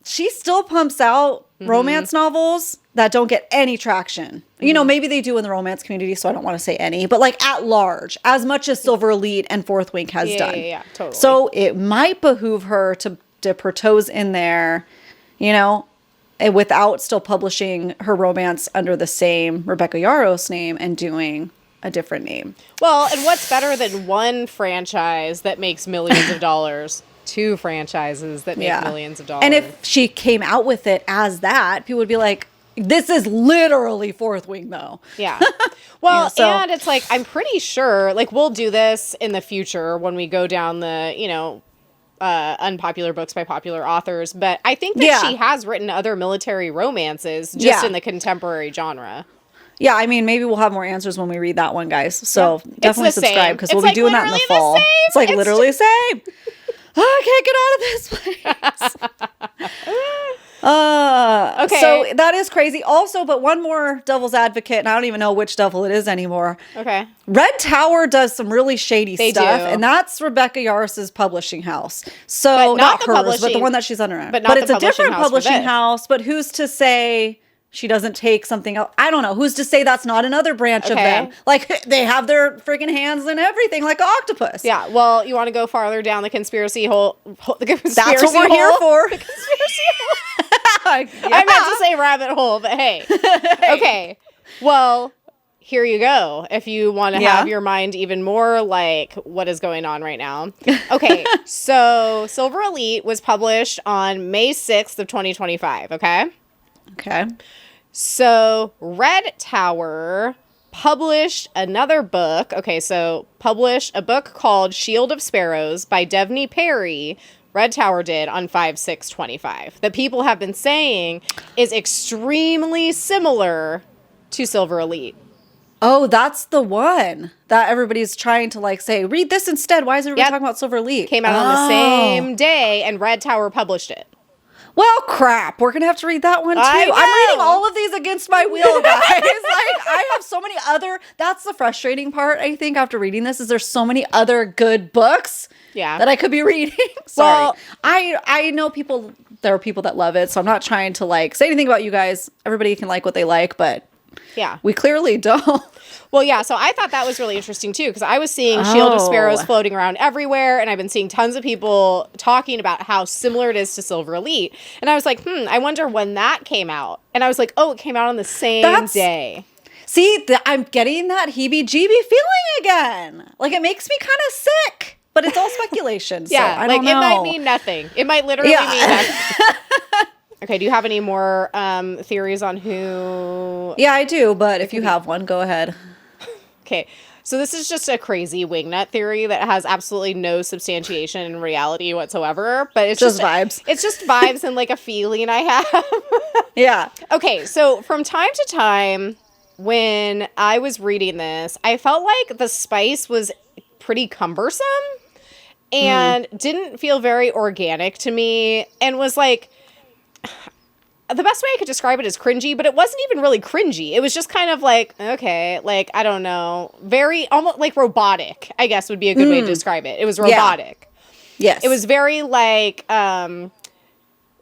Speaker 1: she still pumps out romance novels that don't get any traction. You know, maybe they do in the romance community, so I don't want to say any, but like at large, as much as Silver Elite and Fourth Wing has done.
Speaker 2: Yeah, totally.
Speaker 1: So it might behoove her to dip her toes in there, you know, without still publishing her romance under the same Rebecca Yarros name and doing a different name.
Speaker 2: Well, and what's better than one franchise that makes millions of dollars? Two franchises that make millions of dollars.
Speaker 1: And if she came out with it as that, people would be like, this is literally Fourth Wing, though.
Speaker 2: Yeah. Well, and it's like, I'm pretty sure, like, we'll do this in the future when we go down the, you know, unpopular books by popular authors. But I think that she has written other military romances just in the contemporary genre.
Speaker 1: Yeah, I mean, maybe we'll have more answers when we read that one, guys. So definitely subscribe because we'll be doing that in the fall. It's like literally the same. Oh, I can't get out of this place. Okay. So that is crazy. Also, but one more devil's advocate, and I don't even know which devil it is anymore.
Speaker 2: Okay.
Speaker 1: Red Tower does some really shady stuff, and that's Rebecca Yarros's publishing house. So not hers, but the one that she's under. But it's a different publishing house. But who's to say she doesn't take something else? I don't know. Who's to say that's not another branch of them? Like, they have their freaking hands in everything, like an octopus.
Speaker 2: Yeah. Well, you want to go farther down the conspiracy hole?
Speaker 1: That's what we're here for.
Speaker 2: The conspiracy hole. I meant to say rabbit hole, but hey. Okay. Well, here you go. If you want to have your mind even more like what is going on right now. Okay. So Silver Elite was published on May 6th of 2025. Okay.
Speaker 1: Okay.
Speaker 2: So Red Tower published another book. Okay, so published a book called Shield of Sparrows by Devney Perry. Red Tower did on 5/6/25. That people have been saying is extremely similar to Silver Elite.
Speaker 1: Oh, that's the one that everybody's trying to like say, read this instead. Why is everybody talking about Silver Elite?
Speaker 2: Came out on the same day and Red Tower published it.
Speaker 1: Well, crap. We're going to have to read that one, too. I'm reading all of these against my will, guys. Like, I have so many other... That's the frustrating part, I think, after reading this, is there's so many other good books that I could be reading. Sorry. Well, I know people... There are people that love it, so I'm not trying to, like, say anything about you guys. Everybody can like what they like, but...
Speaker 2: Yeah.
Speaker 1: We clearly don't.
Speaker 2: Well, yeah, so I thought that was really interesting, too, because I was seeing Shield of Sparrows floating around everywhere, and I've been seeing tons of people talking about how similar it is to Silver Elite. And I was like, I wonder when that came out. And I was like, oh, it came out on the same day.
Speaker 1: See, I'm getting that heebie-jeebie feeling again. Like, it makes me kind of sick, but it's all speculation, so I don't know.
Speaker 2: It might mean nothing. It might literally mean nothing. Okay, do you have any more theories on who...
Speaker 1: Yeah, I do, but if you have one, go ahead.
Speaker 2: Okay, so this is just a crazy wingnut theory that has absolutely no substantiation in reality whatsoever, but it's just
Speaker 1: vibes.
Speaker 2: It's just vibes and like a feeling I have.
Speaker 1: Yeah.
Speaker 2: Okay, so from time to time when I was reading this, I felt like the spice was pretty cumbersome and didn't feel very organic to me and was like... the best way I could describe it is cringy, but it wasn't even really cringy. It was just kind of like, okay, like, I don't know, very, almost like robotic, I guess would be a good way to describe it. It was robotic.
Speaker 1: Yeah. Yes.
Speaker 2: It was very like,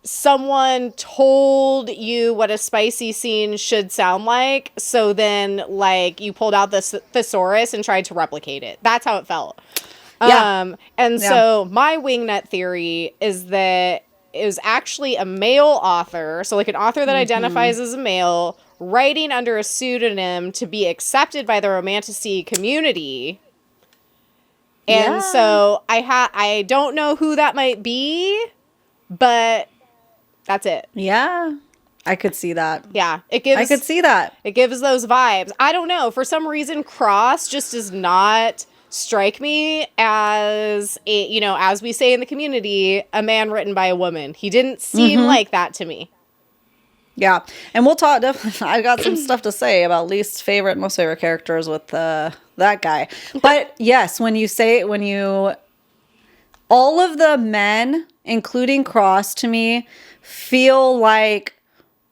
Speaker 2: someone told you what a spicy scene should sound like, so then, like, you pulled out the thesaurus and tried to replicate it. That's how it felt.
Speaker 1: Yeah.
Speaker 2: So my wingnut theory is that it was actually a male author, so like an author that identifies as a male, writing under a pseudonym to be accepted by the romantasy community. And so I don't know who that might be, but that's it.
Speaker 1: Yeah. I could see that.
Speaker 2: Yeah.
Speaker 1: I could see that.
Speaker 2: It gives those vibes. I don't know. For some reason, Cross just does not strike me as a, you know, as we say in the community, a man written by a woman. He didn't seem like that to me.
Speaker 1: Yeah. And we'll talk, definitely. I got some stuff to say about least favorite, most favorite characters with that guy. But yes, all of the men, including Cross, to me, feel like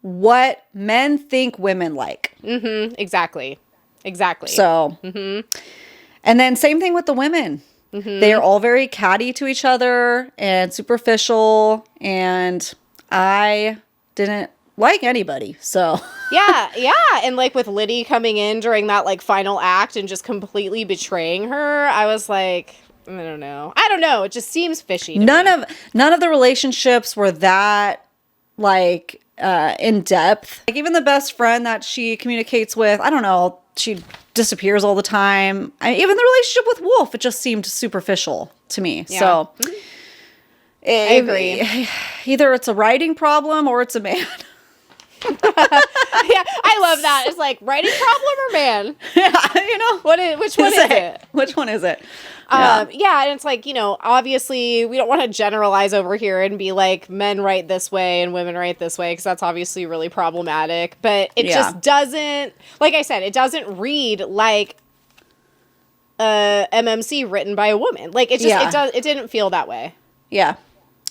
Speaker 1: what men think women like.
Speaker 2: Exactly.
Speaker 1: So, and then same thing with the women. They are all very catty to each other and superficial, and I didn't like anybody. So
Speaker 2: yeah. And like with Liddy coming in during that like final act and just completely betraying her, I was like, I don't know. It just seems fishy to me.
Speaker 1: None of the relationships were that like in depth. Like even the best friend that she communicates with, I don't know, she disappears all the time. Even the relationship with Wolf, it just seemed superficial to me. Yeah. So
Speaker 2: I agree.
Speaker 1: Either it's a writing problem or it's a man.
Speaker 2: Yeah, I love that. It's like writing problem or man.
Speaker 1: Yeah, you know
Speaker 2: which one is it?
Speaker 1: Which one is it?
Speaker 2: Yeah, and it's like, you know, obviously we don't want to generalize over here and be like men write this way and women write this way, because that's obviously really problematic. But it just doesn't, like I said, it doesn't read like a MMC written by a woman. Like it just it didn't feel that way.
Speaker 1: Yeah.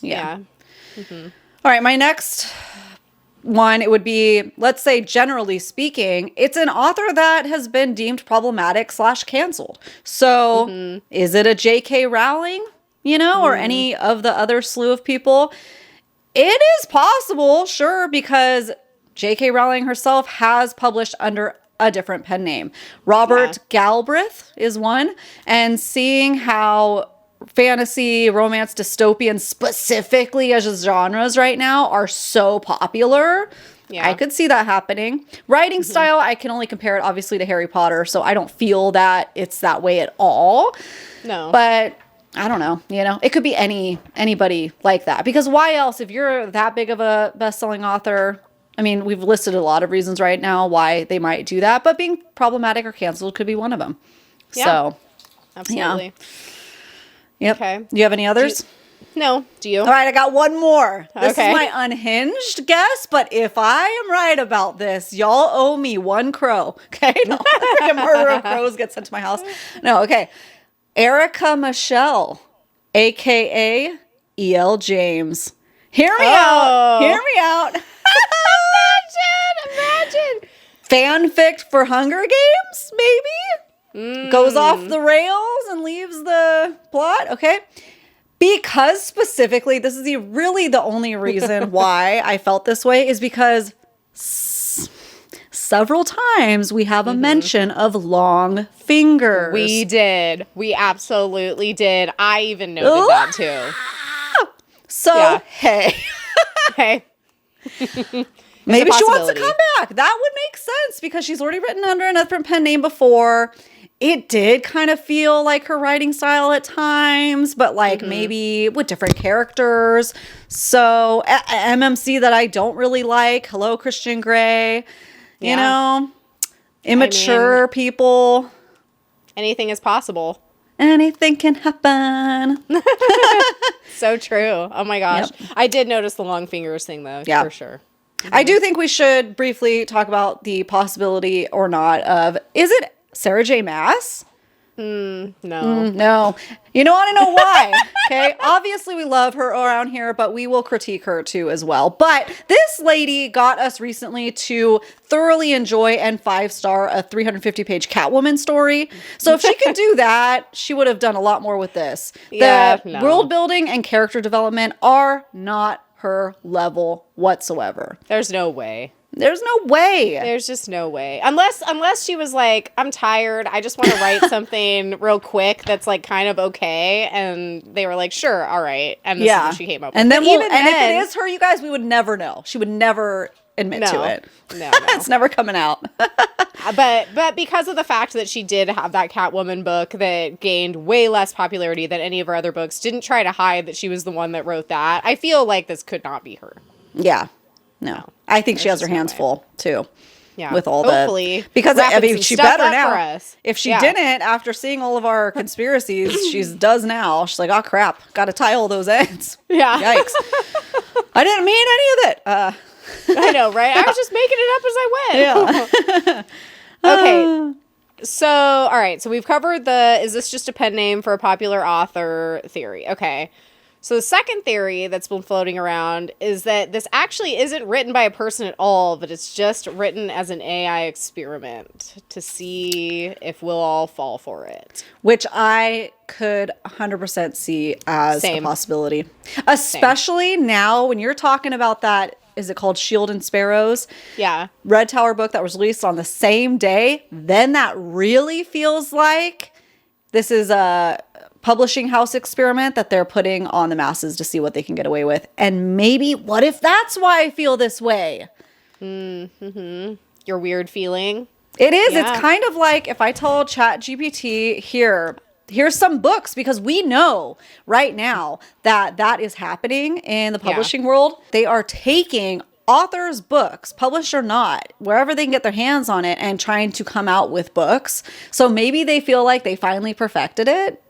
Speaker 1: All right, my next one, it would be, let's say, generally speaking, it's an author that has been deemed problematic / canceled. So is it a J.K. Rowling, you know, or any of the other slew of people? It is possible, sure, because J.K. Rowling herself has published under a different pen name. Robert Galbraith is one. And seeing how fantasy, romance, dystopian, specifically as genres right now, are so popular. I could see that happening. Writing style, I can only compare it obviously to Harry Potter, so I don't feel that it's that way at all.
Speaker 2: No.
Speaker 1: But I don't know, you know, it could be anybody like that. Because why else, if you're that big of a best-selling author, I mean, we've listed a lot of reasons right now why they might do that, but being problematic or canceled could be one of them.
Speaker 2: Yeah.
Speaker 1: So,
Speaker 2: absolutely.
Speaker 1: Yeah. Yep.
Speaker 2: Okay.
Speaker 1: Do you have any others?
Speaker 2: No. Do you?
Speaker 1: All right, I got one more. This is
Speaker 2: Okay.
Speaker 1: my unhinged guess, but if I am right about this, y'all owe me one crow. Okay? No, a murder of crows gets sent to my house. No, okay. Erica Michelle, a.k.a. E.L. James. Hear me out. Hear me out.
Speaker 2: Imagine.
Speaker 1: Fanfic for Hunger Games, maybe? Goes off the rails and leaves the plot. Okay. Because specifically, this is really the only reason why I felt this way, is because several times we have a mention of long fingers.
Speaker 2: We did. We absolutely did. I even noted that too.
Speaker 1: So, hey.
Speaker 2: Hey.
Speaker 1: Maybe she wants to come back. That would make sense because she's already written under a different pen name before. It did kind of feel like her writing style at times, but like maybe with different characters. So MMC that I don't really like. Hello, Christian Grey. You know, immature people.
Speaker 2: Anything is possible.
Speaker 1: Anything can happen.
Speaker 2: So true. Oh my gosh.
Speaker 1: Yep.
Speaker 2: I did notice the long fingers thing though, for sure.
Speaker 1: I do think we should briefly talk about the possibility or not of, is it Sarah J. Maas
Speaker 2: No.
Speaker 1: No. You don't want to know why. Okay. Obviously, we love her around here, but we will critique her too as well. But this lady got us recently to thoroughly enjoy and 5-star a 350-page Catwoman story. So if she could do that, she would have done a lot more with this. The world building and character development are not her level whatsoever.
Speaker 2: There's no way.
Speaker 1: There's no way.
Speaker 2: There's just no way. Unless she was like, I'm tired. I just want to write something real quick that's like kind of okay. And they were like, sure, all right. And this is what she came up with.
Speaker 1: And then if it is her, you guys, we would never know. She would never admit to it.
Speaker 2: No.
Speaker 1: It's never coming out.
Speaker 2: But because of the fact that she did have that Catwoman book that gained way less popularity than any of her other books, didn't try to hide that she was the one that wrote that, I feel like this could not be her.
Speaker 1: Yeah. No. I think she has her hands full too.
Speaker 2: Yeah.
Speaker 1: With all
Speaker 2: hopefully,
Speaker 1: because I mean, she better now.
Speaker 2: For us.
Speaker 1: If she didn't, after seeing all of our conspiracies, she does now. She's like, oh crap, got to tie all those ends.
Speaker 2: Yeah.
Speaker 1: Yikes. I didn't mean any of it.
Speaker 2: I know, right? I was just making it up as I went. Yeah. Okay. So, all right. So we've covered is this just a pen name for a popular author theory? Okay. So the second theory that's been floating around is that this actually isn't written by a person at all, but it's just written as an AI experiment to see if we'll all fall for it.
Speaker 1: Which I could 100% see as a possibility. Especially now when you're talking about that, is it called Shield and Sparrows?
Speaker 2: Yeah.
Speaker 1: Red Tower book that was released on the same day. Then that really feels like this is a publishing house experiment that they're putting on the masses to see what they can get away with. And maybe, what if that's why I feel this way?
Speaker 2: Mm-hmm. Your weird feeling?
Speaker 1: It is. Yeah. It's kind of like if I told ChatGPT, here's some books, because we know right now that is happening in the publishing world. They are taking authors' books, published or not, wherever they can get their hands on it, and trying to come out with books. So maybe they feel like they finally perfected it.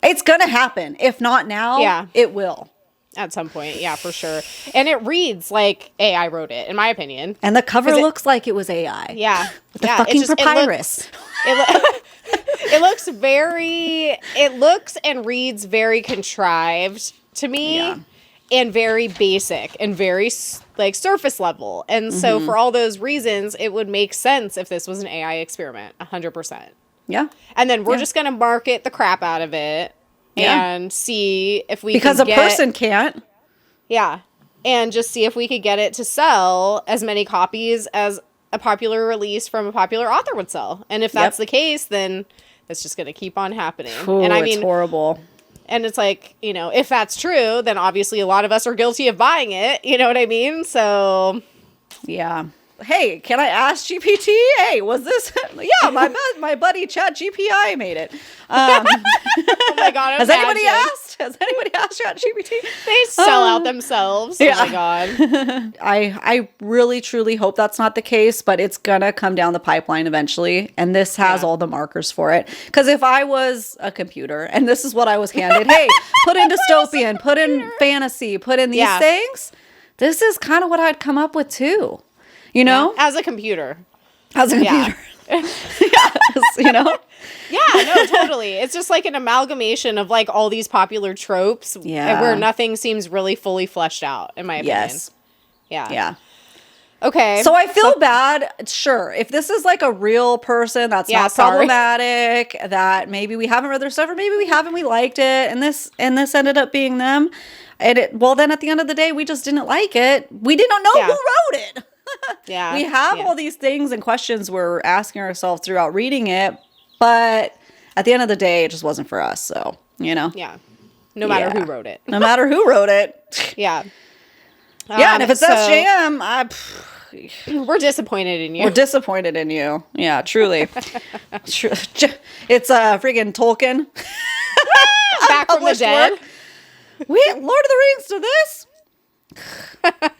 Speaker 1: It's going to happen. If not now, it will.
Speaker 2: At some point, yeah, for sure. And it reads like AI wrote it, in my opinion.
Speaker 1: And the cover looks like it was AI.
Speaker 2: Yeah.
Speaker 1: With the fucking papyrus.
Speaker 2: It looks and reads very contrived to me, and very basic and very like surface level. And so for all those reasons, it would make sense if this was an AI experiment, 100%.
Speaker 1: Yeah.
Speaker 2: And then we're just going to market the crap out of it and see if we
Speaker 1: because
Speaker 2: can
Speaker 1: a person can't.
Speaker 2: Yeah. And just see if we could get it to sell as many copies as a popular release from a popular author would sell. And if that's the case, then it's just going to keep on happening.
Speaker 1: Ooh,
Speaker 2: and I mean,
Speaker 1: it's horrible.
Speaker 2: And it's like, you know, if that's true, then obviously a lot of us are guilty of buying it. You know what I mean? So,
Speaker 1: yeah. Hey, can I ask GPT? Hey, was this? Yeah, my buddy ChatGPI made it.
Speaker 2: Oh my God!
Speaker 1: Has anybody asked? Has anybody asked ChatGPT?
Speaker 2: They sell out themselves.
Speaker 1: Yeah.
Speaker 2: Oh my God!
Speaker 1: I really truly hope that's not the case, but it's gonna come down the pipeline eventually, and this has all the markers for it. Because if I was a computer and this is what I was handed, hey, put in dystopian, put in fantasy, put in these things. This is kind of what I'd come up with too. You know?
Speaker 2: As a computer.
Speaker 1: Yes, you know?
Speaker 2: Yeah, no, totally. It's just like an amalgamation of like all these popular tropes where nothing seems really fully fleshed out, in my opinion.
Speaker 1: Yes.
Speaker 2: Yeah.
Speaker 1: Yeah.
Speaker 2: Okay.
Speaker 1: So I feel bad, sure. If this is like a real person that's not problematic, that maybe we haven't read their stuff, or maybe we haven't, we liked it, and this ended up being them. And then at the end of the day, we just didn't like it. We didn't know who wrote it.
Speaker 2: Yeah.
Speaker 1: We have all these things and questions we're asking ourselves throughout reading it, but at the end of the day, it just wasn't for us. So, you know.
Speaker 2: Yeah. No matter who wrote it.
Speaker 1: No matter who wrote it.
Speaker 2: Yeah.
Speaker 1: Yeah, and if it's SJM,
Speaker 2: we're disappointed in you.
Speaker 1: We're disappointed in you. Yeah, truly. It's friggin' Tolkien.
Speaker 2: Back from the dead.
Speaker 1: Wait, Lord of the Rings to this?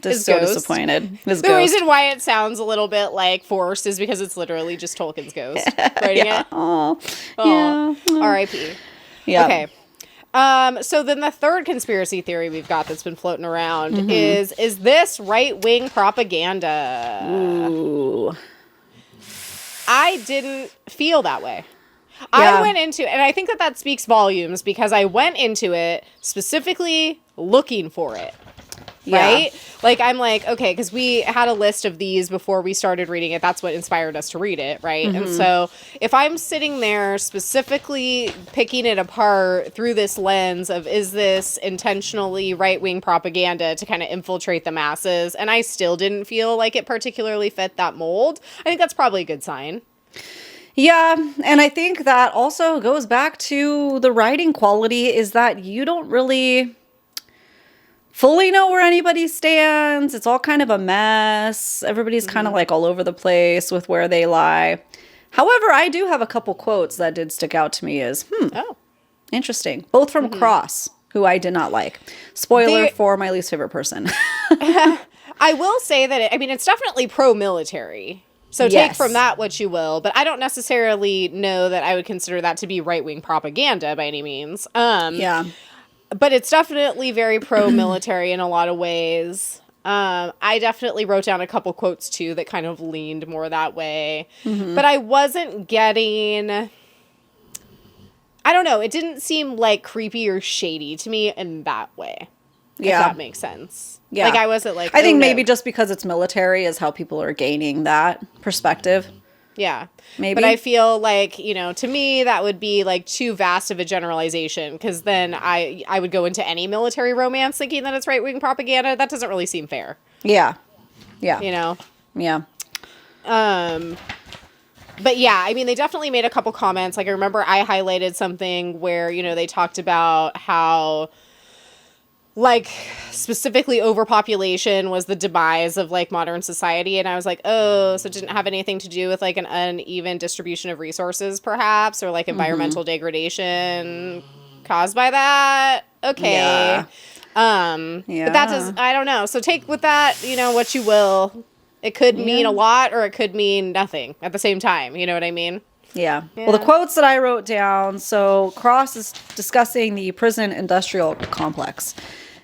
Speaker 1: Just so
Speaker 2: ghost.
Speaker 1: Disappointed.
Speaker 2: The reason why it sounds a little bit like forced is because it's literally just Tolkien's ghost writing it.
Speaker 1: Oh, yeah.
Speaker 2: R.I.P.
Speaker 1: Yeah.
Speaker 2: Okay. So then the third conspiracy theory we've got that's been floating around is this right-wing propaganda?
Speaker 1: Ooh.
Speaker 2: I didn't feel that way. I went into, and I think that speaks volumes because I went into it specifically looking for it. Right? Like, I'm like, okay, because we had a list of these before we started reading it. That's what inspired us to read it, right? And so if I'm sitting there specifically picking it apart through this lens of, is this intentionally right-wing propaganda to kind of infiltrate the masses? And I still didn't feel like it particularly fit that mold. I think that's probably a good sign.
Speaker 1: Yeah, and I think that also goes back to the writing quality, is that you don't really fully know where anybody stands. It's all kind of a mess. Everybody's kind of like all over the place with where they lie. However, I do have a couple quotes that did stick out to me as, interesting. Both from Cross, who I did not like. Spoiler for my least favorite person.
Speaker 2: I will say that, it's definitely pro-military. So take from that what you will, but I don't necessarily know that I would consider that to be right-wing propaganda by any means. But it's definitely very pro-military in a lot of ways. I definitely wrote down a couple quotes, too, that kind of leaned more that way. But I wasn't getting... I don't know. It didn't seem, like, creepy or shady to me in that way. If that makes sense. Yeah. Like, I wasn't like...
Speaker 1: I think maybe just because it's military is how people are gaining that perspective.
Speaker 2: Yeah.
Speaker 1: Maybe.
Speaker 2: But I feel like, to me, that would be like too vast of a generalization, because then I would go into any military romance thinking that it's right-wing propaganda. That doesn't really seem fair.
Speaker 1: Yeah.
Speaker 2: Yeah.
Speaker 1: Yeah.
Speaker 2: But yeah, they definitely made a couple comments. Like, I remember I highlighted something where, they talked about how, like, specifically overpopulation was the demise of, like, modern society. And I was like, oh, so it didn't have anything to do with, like, an uneven distribution of resources, perhaps, or, like, environmental degradation caused by that. Okay.
Speaker 1: Yeah.
Speaker 2: But that does, I don't know. So take with that, what you will. It could mean a lot, or it could mean nothing at the same time. You know what I mean?
Speaker 1: Yeah. Well, the quotes that I wrote down, so Cross is discussing the prison industrial complex.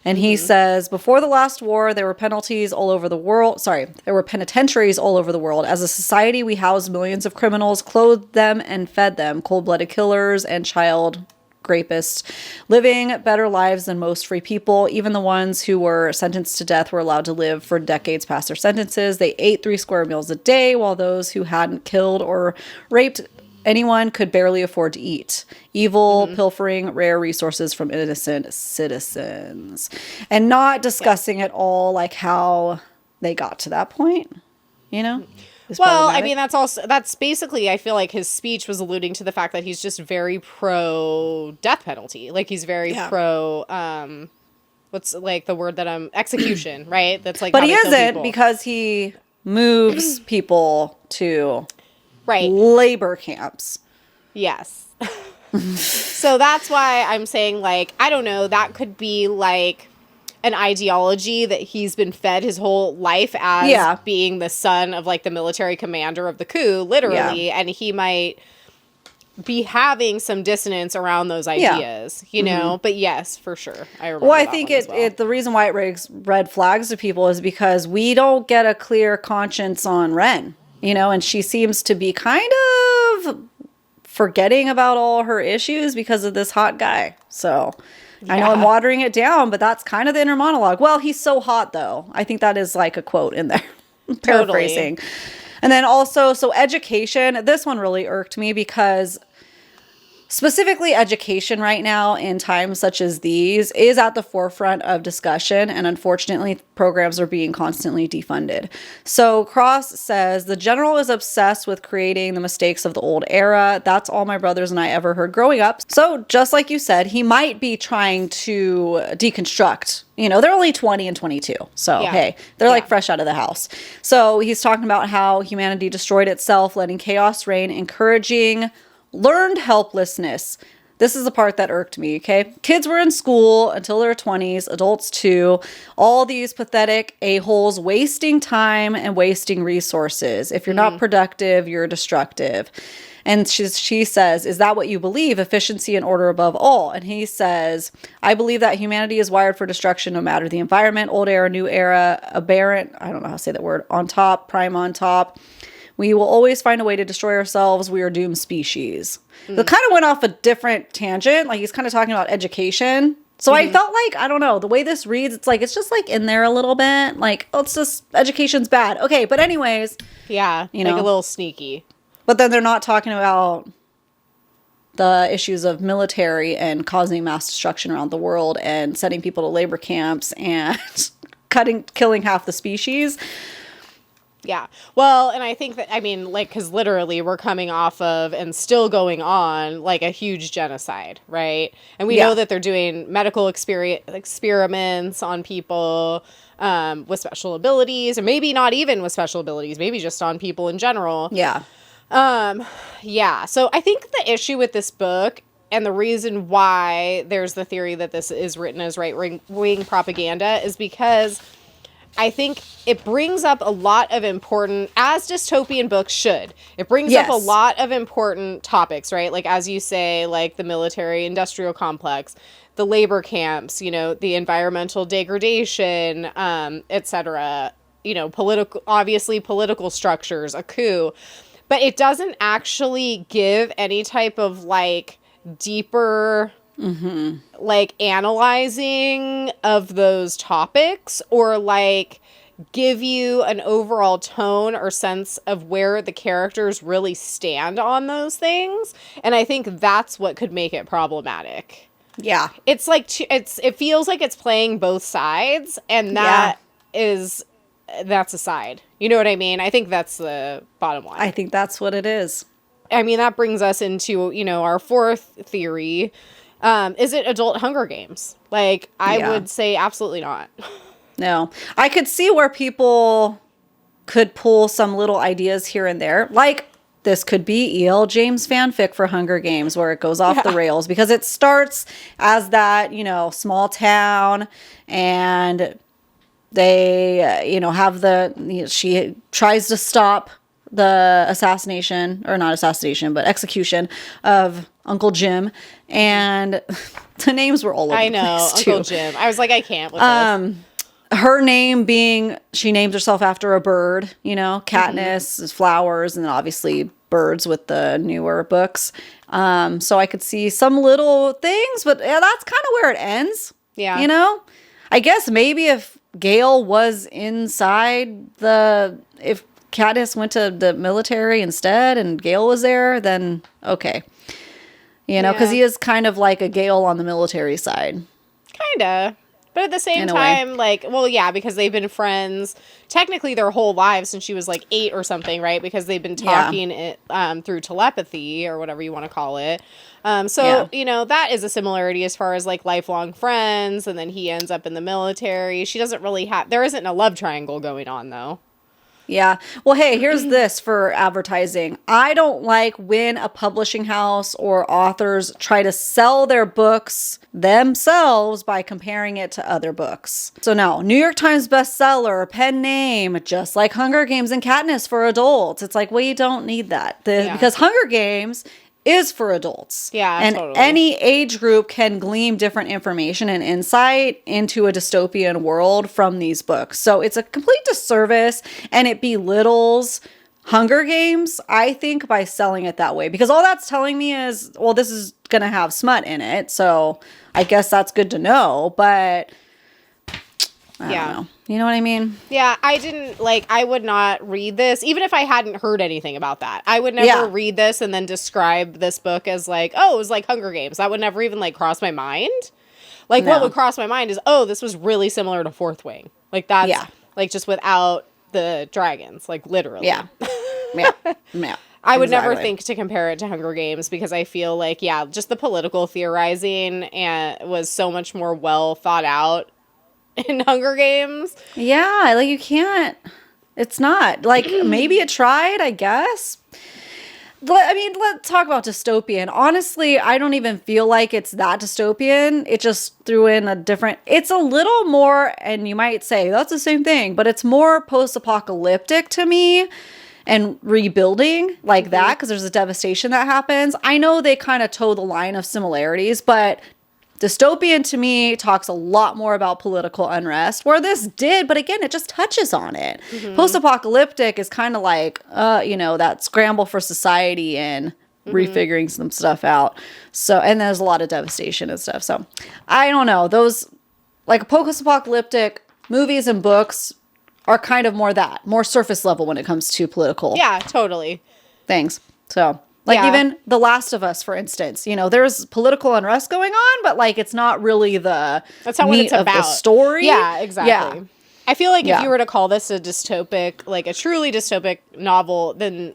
Speaker 1: And he says, before the last war, there were penalties all over the world. Sorry, there were penitentiaries all over the world. As a society, we housed millions of criminals, clothed them, and fed them. Cold-blooded killers and child rapists, living better lives than most free people. Even the ones who were sentenced to death were allowed to live for decades past their sentences. They ate 3 square meals a day, while those who hadn't killed or raped anyone could barely afford to eat. Evil, pilfering rare resources from innocent citizens. And not discussing at all, like, how they got to that point,
Speaker 2: Well, that's basically, I feel like his speech was alluding to the fact that he's just very pro death penalty. Like, he's very pro, what's, like, the word that execution, right? That's, like,
Speaker 1: but he isn't, because he moves people to...
Speaker 2: Right.
Speaker 1: labor camps.
Speaker 2: Yes. So that's why I'm saying, like, I don't know, that could be, like, an ideology that he's been fed his whole life as being the son of, like, the military commander of the coup, literally, and he might be having some dissonance around those ideas, But yes, for sure. I remember.
Speaker 1: Well, I think the reason why it raises red flags to people is because we don't get a clear conscience on Ren. And she seems to be kind of forgetting about all her issues because of this hot guy. So I know I'm watering it down, but that's kind of the inner monologue. Well, he's so hot, though. I think that is like a quote in there. Paraphrasing. And then also, so education. This one really irked me because... specifically, education right now in times such as these is at the forefront of discussion, and unfortunately, programs are being constantly defunded. So Cross says, the general is obsessed with creating the mistakes of the old era. That's all my brothers and I ever heard growing up. So just like you said, he might be trying to deconstruct. They're only 20 and 22. So, hey, they're like fresh out of the house. So he's talking about how humanity destroyed itself, letting chaos reign, encouraging learned helplessness. This is the part that irked me, okay? Kids were in school until their 20s, adults too. All these pathetic a-holes wasting time and wasting resources. If you're not productive, you're destructive. And she says, is that what you believe? Efficiency and order above all. And he says, I believe that humanity is wired for destruction no matter the environment, old era, new era, aberrant, I don't know how to say that word, on top, prime on top. We will always find a way to destroy ourselves. We are doomed species. So it kind of went off a different tangent. Like he's kind of talking about education. So I felt like, I don't know, the way this reads, it's like, it's just like in there a little bit. Like, oh, it's just, education's bad. Okay, but anyways.
Speaker 2: Yeah,
Speaker 1: you
Speaker 2: like
Speaker 1: know,
Speaker 2: a little sneaky.
Speaker 1: But then they're not talking about the issues of military and causing mass destruction around the world and sending people to labor camps and killing half the species.
Speaker 2: Yeah. Well, and I think that, I mean, like, because literally we're coming off of and still going on like a huge genocide, right? And we know that they're doing medical experiments on people with special abilities, or maybe not even with special abilities, maybe just on people in general.
Speaker 1: Yeah.
Speaker 2: Yeah. So I think the issue with this book, and the reason why there's the theory that this is written as right-wing propaganda, is because I think it brings up a lot of important, as dystopian books should. It brings up a lot of important topics, right? Like, as you say, like the military-industrial complex, the labor camps, you know, the environmental degradation, etc. You know, obviously political structures, a coup. But it doesn't actually give any type of, like, deeper... like analyzing of those topics, or like give you an overall tone or sense of where the characters really stand on those things. And I think that's what could make it problematic.
Speaker 1: Yeah.
Speaker 2: It's like, it feels like it's playing both sides, and that's a side. You know what I mean? I think that's the bottom line.
Speaker 1: I think that's what it is.
Speaker 2: I mean, that brings us into, you know, our fourth theory. Is it adult Hunger Games? Like, I would say absolutely not.
Speaker 1: No. I could see where people could pull some little ideas here and there. Like, this could be E.L. James fanfic for Hunger Games, where it goes off the rails. Because it starts as that, you know, small town, and they, you know, have she tries to stop the assassination, or not assassination, but execution of Uncle Jim, and the names were all over the place,
Speaker 2: Uncle Jim. I was like, I can't with this.
Speaker 1: Her name being, she names herself after a bird, you know, Katniss is flowers, and then obviously birds with the newer books. So I could see some little things, but that's kind of where it ends.
Speaker 2: Yeah.
Speaker 1: You know? I guess maybe if Gale was inside if Katniss went to the military instead and Gale was there, then okay. You know, because he is kind of like a Gale on the military side.
Speaker 2: Kinda. But at the same time, like, well, yeah, because they've been friends technically their whole lives since she was like 8 or something, right? Because they've been talking it through telepathy, or whatever you want to call it. You know, that is a similarity as far as like lifelong friends. And then he ends up in the military. She doesn't really there isn't a love triangle going on, though.
Speaker 1: Yeah. Well, hey, here's this for advertising. I don't like when a publishing house or authors try to sell their books themselves by comparing it to other books. So no, New York Times bestseller, pen name, just like Hunger Games and Katniss for adults. It's like, well, you don't need that. Because Hunger Games is for adults.
Speaker 2: Yeah,
Speaker 1: and
Speaker 2: totally.
Speaker 1: Any age group can glean different information and insight into a dystopian world from these books. So it's a complete disservice, and it belittles Hunger Games, I think, by selling it that way. Because all that's telling me is, well, this is going to have smut in it. So I guess that's good to know, but I don't know. You know what I mean?
Speaker 2: Yeah, I would not read this, even if I hadn't heard anything about that. I would never read this and then describe this book as like, oh, it was like Hunger Games. That would never even like cross my mind. Like, what would cross my mind is, oh, this was really similar to Fourth Wing. Like, that's like just without the dragons, like literally.
Speaker 1: Yeah.
Speaker 2: I would never think to compare it to Hunger Games, because I feel like, just the political theorizing was so much more well thought out in Hunger Games.
Speaker 1: Yeah, like you can't. It's not. Like, maybe it tried, I guess. I mean, let's talk about dystopian. Honestly, I don't even feel like it's that dystopian. It just threw in it's a little more, and you might say that's the same thing, but it's more post-apocalyptic to me, and rebuilding like that, because there's a devastation that happens. I know they kind of toe the line of similarities, but Dystopian to me talks a lot more about political unrest, where this did, but again, it just touches on it. Post-apocalyptic is kind of like, that scramble for society and refiguring some stuff out. So, and there's a lot of devastation and stuff. So, I don't know. Those, like, post-apocalyptic movies and books are kind of more surface level when it comes to political things. So, like even The Last of Us, for instance, there's political unrest going on, but like it's not really that's
Speaker 2: not what it's about.
Speaker 1: The story.
Speaker 2: Yeah, exactly. Yeah. I feel like if you were to call this a dystopic, like a truly dystopic novel, then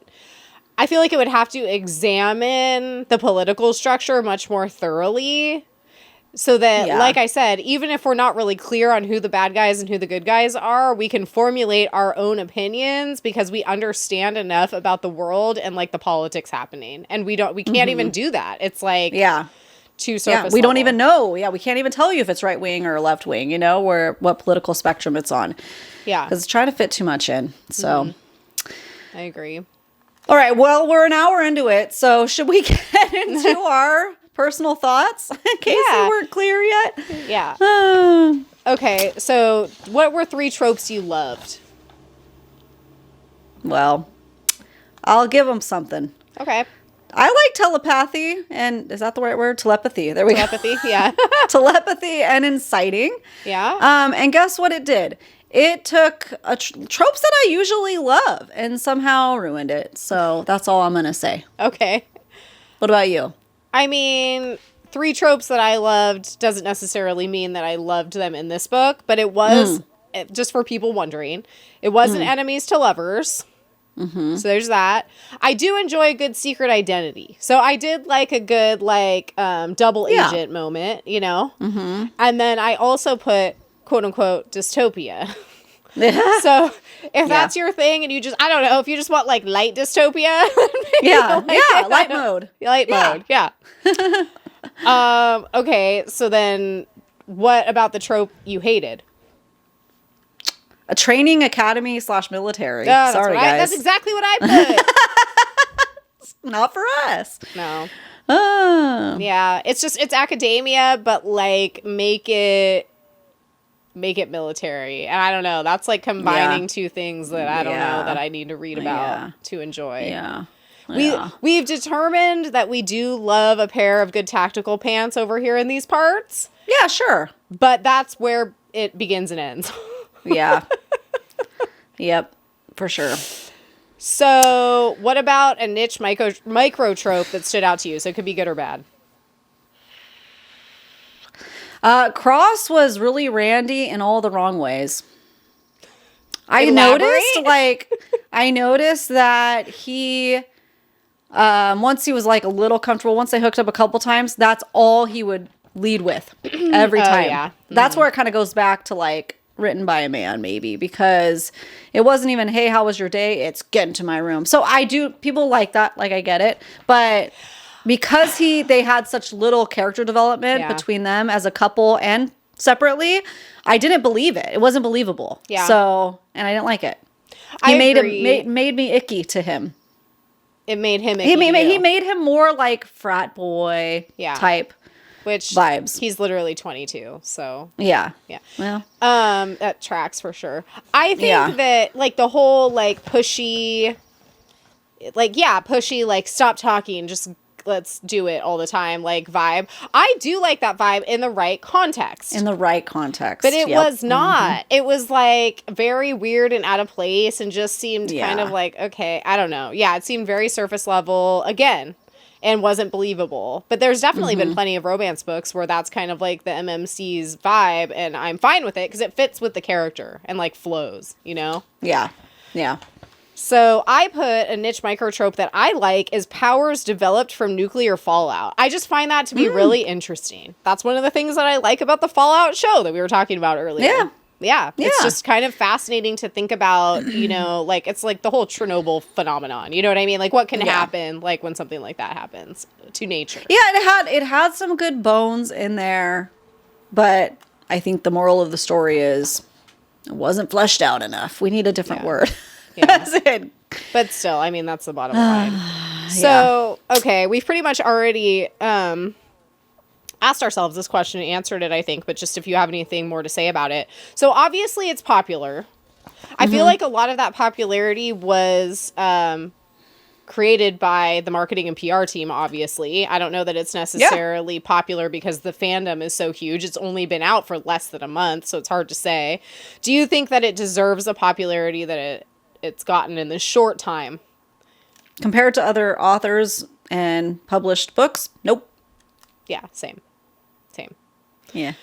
Speaker 2: I feel like it would have to examine the political structure much more thoroughly. So that, like I said, even if we're not really clear on who the bad guys and who the good guys are, we can formulate our own opinions because we understand enough about the world and like the politics happening. And we can't even do that. It's like too surface
Speaker 1: we don't even know. Yeah, we can't even tell you if it's right wing or left wing, what political spectrum it's on. Yeah. Because it's trying to fit too much in. So
Speaker 2: I agree.
Speaker 1: All right, well, we're an hour into it. So should we get into our personal thoughts in case they weren't clear yet?
Speaker 2: Yeah. Okay, so what were 3 tropes you loved?
Speaker 1: Well, I'll give them something.
Speaker 2: Okay.
Speaker 1: I like telepathy, and is that the right word? Telepathy. There we go.
Speaker 2: Telepathy, yeah.
Speaker 1: Telepathy and inciting.
Speaker 2: Yeah.
Speaker 1: And guess what it did? It took tropes that I usually love and somehow ruined it. So that's all I'm going to say.
Speaker 2: Okay.
Speaker 1: What about you?
Speaker 2: I mean, 3 tropes that I loved doesn't necessarily mean that I loved them in this book, but it was, just for people wondering, it wasn't enemies to lovers. So there's that. I do enjoy a good secret identity. So I did like a good, double agent moment, And then I also put, quote unquote, dystopia. So if that's your thing and you just, I don't know, if you just want like light dystopia.
Speaker 1: Light mode.
Speaker 2: Light mode, yeah. Okay, so then what about the trope you hated?
Speaker 1: A training academy / military.
Speaker 2: Sorry,
Speaker 1: guys.
Speaker 2: That's exactly what I put.
Speaker 1: Not for us.
Speaker 2: No.
Speaker 1: Oh.
Speaker 2: Yeah, it's academia, but like make it military. And I don't know, that's like combining 2 things that I don't know that I need to read about to enjoy.
Speaker 1: Yeah.
Speaker 2: We've determined that we do love a pair of good tactical pants over here in these parts.
Speaker 1: Yeah, sure.
Speaker 2: But that's where it begins and ends.
Speaker 1: Yeah. Yep, for sure.
Speaker 2: So, what about a niche micro trope that stood out to you? So it could be good or bad.
Speaker 1: Cross was really randy in all the wrong ways. I noticed that he, once he was like a little comfortable, once they hooked up a couple times, that's all he would lead with every time.
Speaker 2: Yeah.
Speaker 1: That's where it kind of goes back to like written by a man, maybe, because it wasn't even, hey, how was your day? It's get into my room. So people like that, like I get it, but because they had such little character development between them as a couple and separately, I didn't believe it. It wasn't believable. Yeah. So, and I didn't like it. He made me icky to him.
Speaker 2: It made him icky.
Speaker 1: He made him more like frat boy type.
Speaker 2: Which
Speaker 1: vibes.
Speaker 2: He's literally 22, so
Speaker 1: yeah.
Speaker 2: Well, that tracks for sure. I think that like the whole like pushy, like stop talking, just let's do it all the time, like vibe. I do like that vibe in the right context.
Speaker 1: But
Speaker 2: it was not. It was like very weird and out of place, and just seemed kind of like, okay, I don't know. Yeah, it seemed very surface level again. And wasn't believable. But there's definitely been plenty of romance books where that's kind of like the MMC's vibe, and I'm fine with it because it fits with the character and like flows, Yeah.
Speaker 1: Yeah.
Speaker 2: So I put a niche microtrope that I like is powers developed from nuclear fallout. I just find that to be really interesting. That's one of the things that I like about the Fallout show that we were talking about earlier. Yeah. It's just kind of fascinating to think about, like it's like the whole Chernobyl phenomenon. You know what I mean? Like what can happen like when something like that happens to nature.
Speaker 1: Yeah, it had some good bones in there, but I think the moral of the story is it wasn't fleshed out enough. We need a different word. Yeah. That's it.
Speaker 2: But still, I mean, that's the bottom line. So, okay, we've pretty much already asked ourselves this question and answered it, I think, but just if you have anything more to say about it. So obviously it's popular. I feel like a lot of that popularity was created by the marketing and PR team, obviously. I don't know that it's necessarily popular because the fandom is so huge. It's only been out for less than a month, so it's hard to say. Do you think that it deserves the popularity that it's gotten in this short time?
Speaker 1: Compared to other authors and published books? Nope.
Speaker 2: Yeah, same.
Speaker 1: Yeah.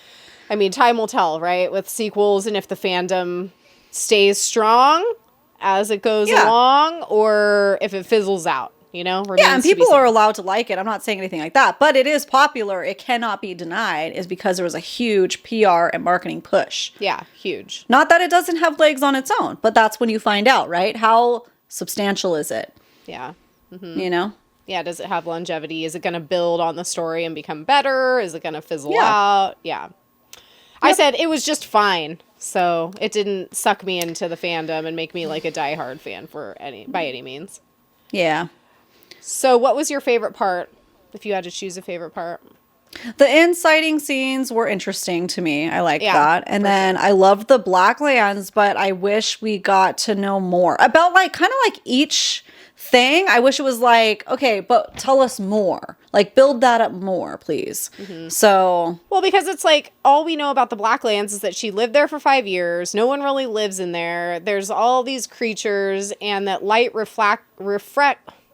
Speaker 2: I mean, time will tell, right? With sequels, and if the fandom stays strong as it goes along, or if it fizzles out, you know?
Speaker 1: Yeah, and people are allowed to like it. I'm not saying anything like that. But it is popular. It cannot be denied, is because there was a huge PR and marketing push.
Speaker 2: Yeah, huge.
Speaker 1: Not that it doesn't have legs on its own, but that's when you find out, right? How substantial is it?
Speaker 2: Yeah.
Speaker 1: You know?
Speaker 2: Yeah, does it have longevity? Is it going to build on the story and become better? Is it going to fizzle out? Yeah. I said it was just fine. So it didn't suck me into the fandom and make me like a diehard fan by any means.
Speaker 1: Yeah.
Speaker 2: So what was your favorite part, if you had to choose a favorite part?
Speaker 1: The inciting scenes were interesting to me. I liked that. And then I loved the Black Lands, but I wish we got to know more about like kind of like each thing. I wish it was like, okay, but tell us more. Like build that up more, please. So,
Speaker 2: well, because it's like all we know about the Blacklands is that she lived there for 5 years. No one really lives in there. There's all these creatures, and that light refract.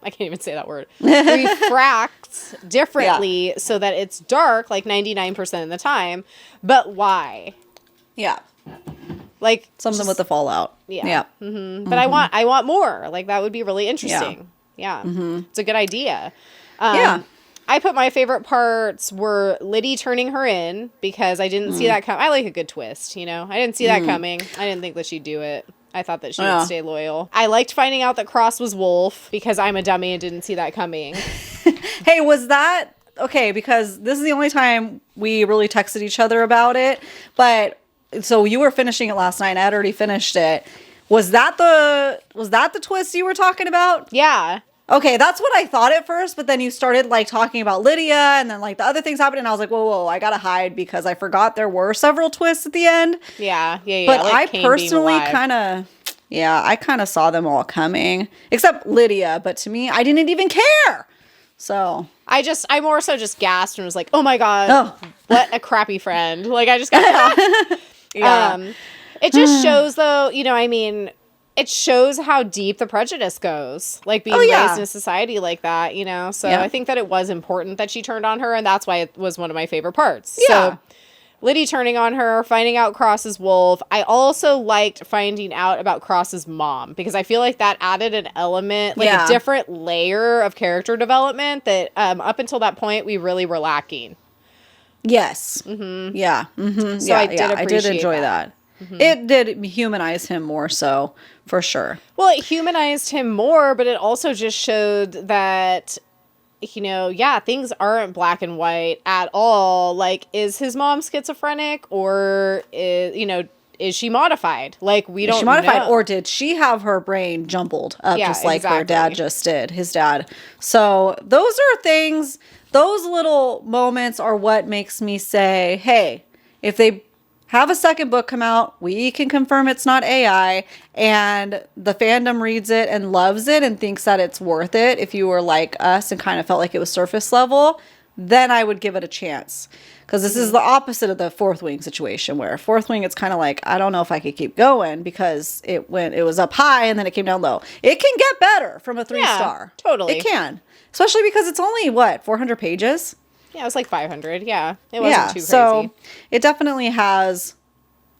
Speaker 2: I can't even say that word. Refracts differently so that it's dark like 99% of the time. But why?
Speaker 1: Yeah.
Speaker 2: Like
Speaker 1: something with the fallout.
Speaker 2: Yeah. But I want more. Like that would be really interesting. Yeah. It's a good idea. I put my favorite parts were Liddy turning her in, because I didn't see that coming. I like a good twist, you know. I didn't see that coming. I didn't think that she'd do it. I thought that she would stay loyal. I liked finding out that Cross was Wolf, because I'm a dummy and didn't see that coming.
Speaker 1: Hey, was that okay? Because this is the only time we really texted each other about it. But so you were finishing it last night, and I had already finished it. Was that the twist you were talking about?
Speaker 2: Yeah.
Speaker 1: Okay, that's what I thought at first, but then you started like talking about Lydia, and then like the other things happened, and I was like, whoa, I gotta hide, because I forgot there were several twists at the end.
Speaker 2: Yeah.
Speaker 1: But like I personally kind of saw them all coming, except Lydia. But to me, I didn't even care. So
Speaker 2: I more so just gasped and was like, oh my God, what a crappy friend. Like I just got it just shows though, you know, I mean, it shows how deep the prejudice goes, like being raised in a society like that, you know? So I think that it was important that she turned on her, and that's why it was one of my favorite parts.
Speaker 1: Yeah.
Speaker 2: So Liddy turning on her, finding out Cross's wolf. I also liked finding out about Cross's mom, because I feel like that added an element, like a different layer of character development that up until that point we really were lacking.
Speaker 1: Yes. Yeah.
Speaker 2: So I did
Speaker 1: enjoy that. It did humanize him more so, for sure.
Speaker 2: Well, it humanized him more, but it also just showed that, you know, things aren't black and white at all. Like, is his mom schizophrenic, or is she modified? Like, we don't know.
Speaker 1: Or did she have her brain jumbled up just like her dad just did, his dad? So those are things, those little moments are what makes me say, hey, if they have a second book come out, we can confirm it's not AI, and the fandom reads it and loves it and thinks that it's worth it, if you were like us and kind of felt like it was surface level, then I would give it a chance. Because this is the opposite of the Fourth Wing situation, where Fourth Wing, it's kind of like, I don't know if I could keep going, because it was up high and then it came down low. It can get better from a 3-star.
Speaker 2: Totally.
Speaker 1: It can. Especially because it's only, 400 pages?
Speaker 2: Yeah, it was like 500. Yeah, it wasn't too crazy.
Speaker 1: So it definitely has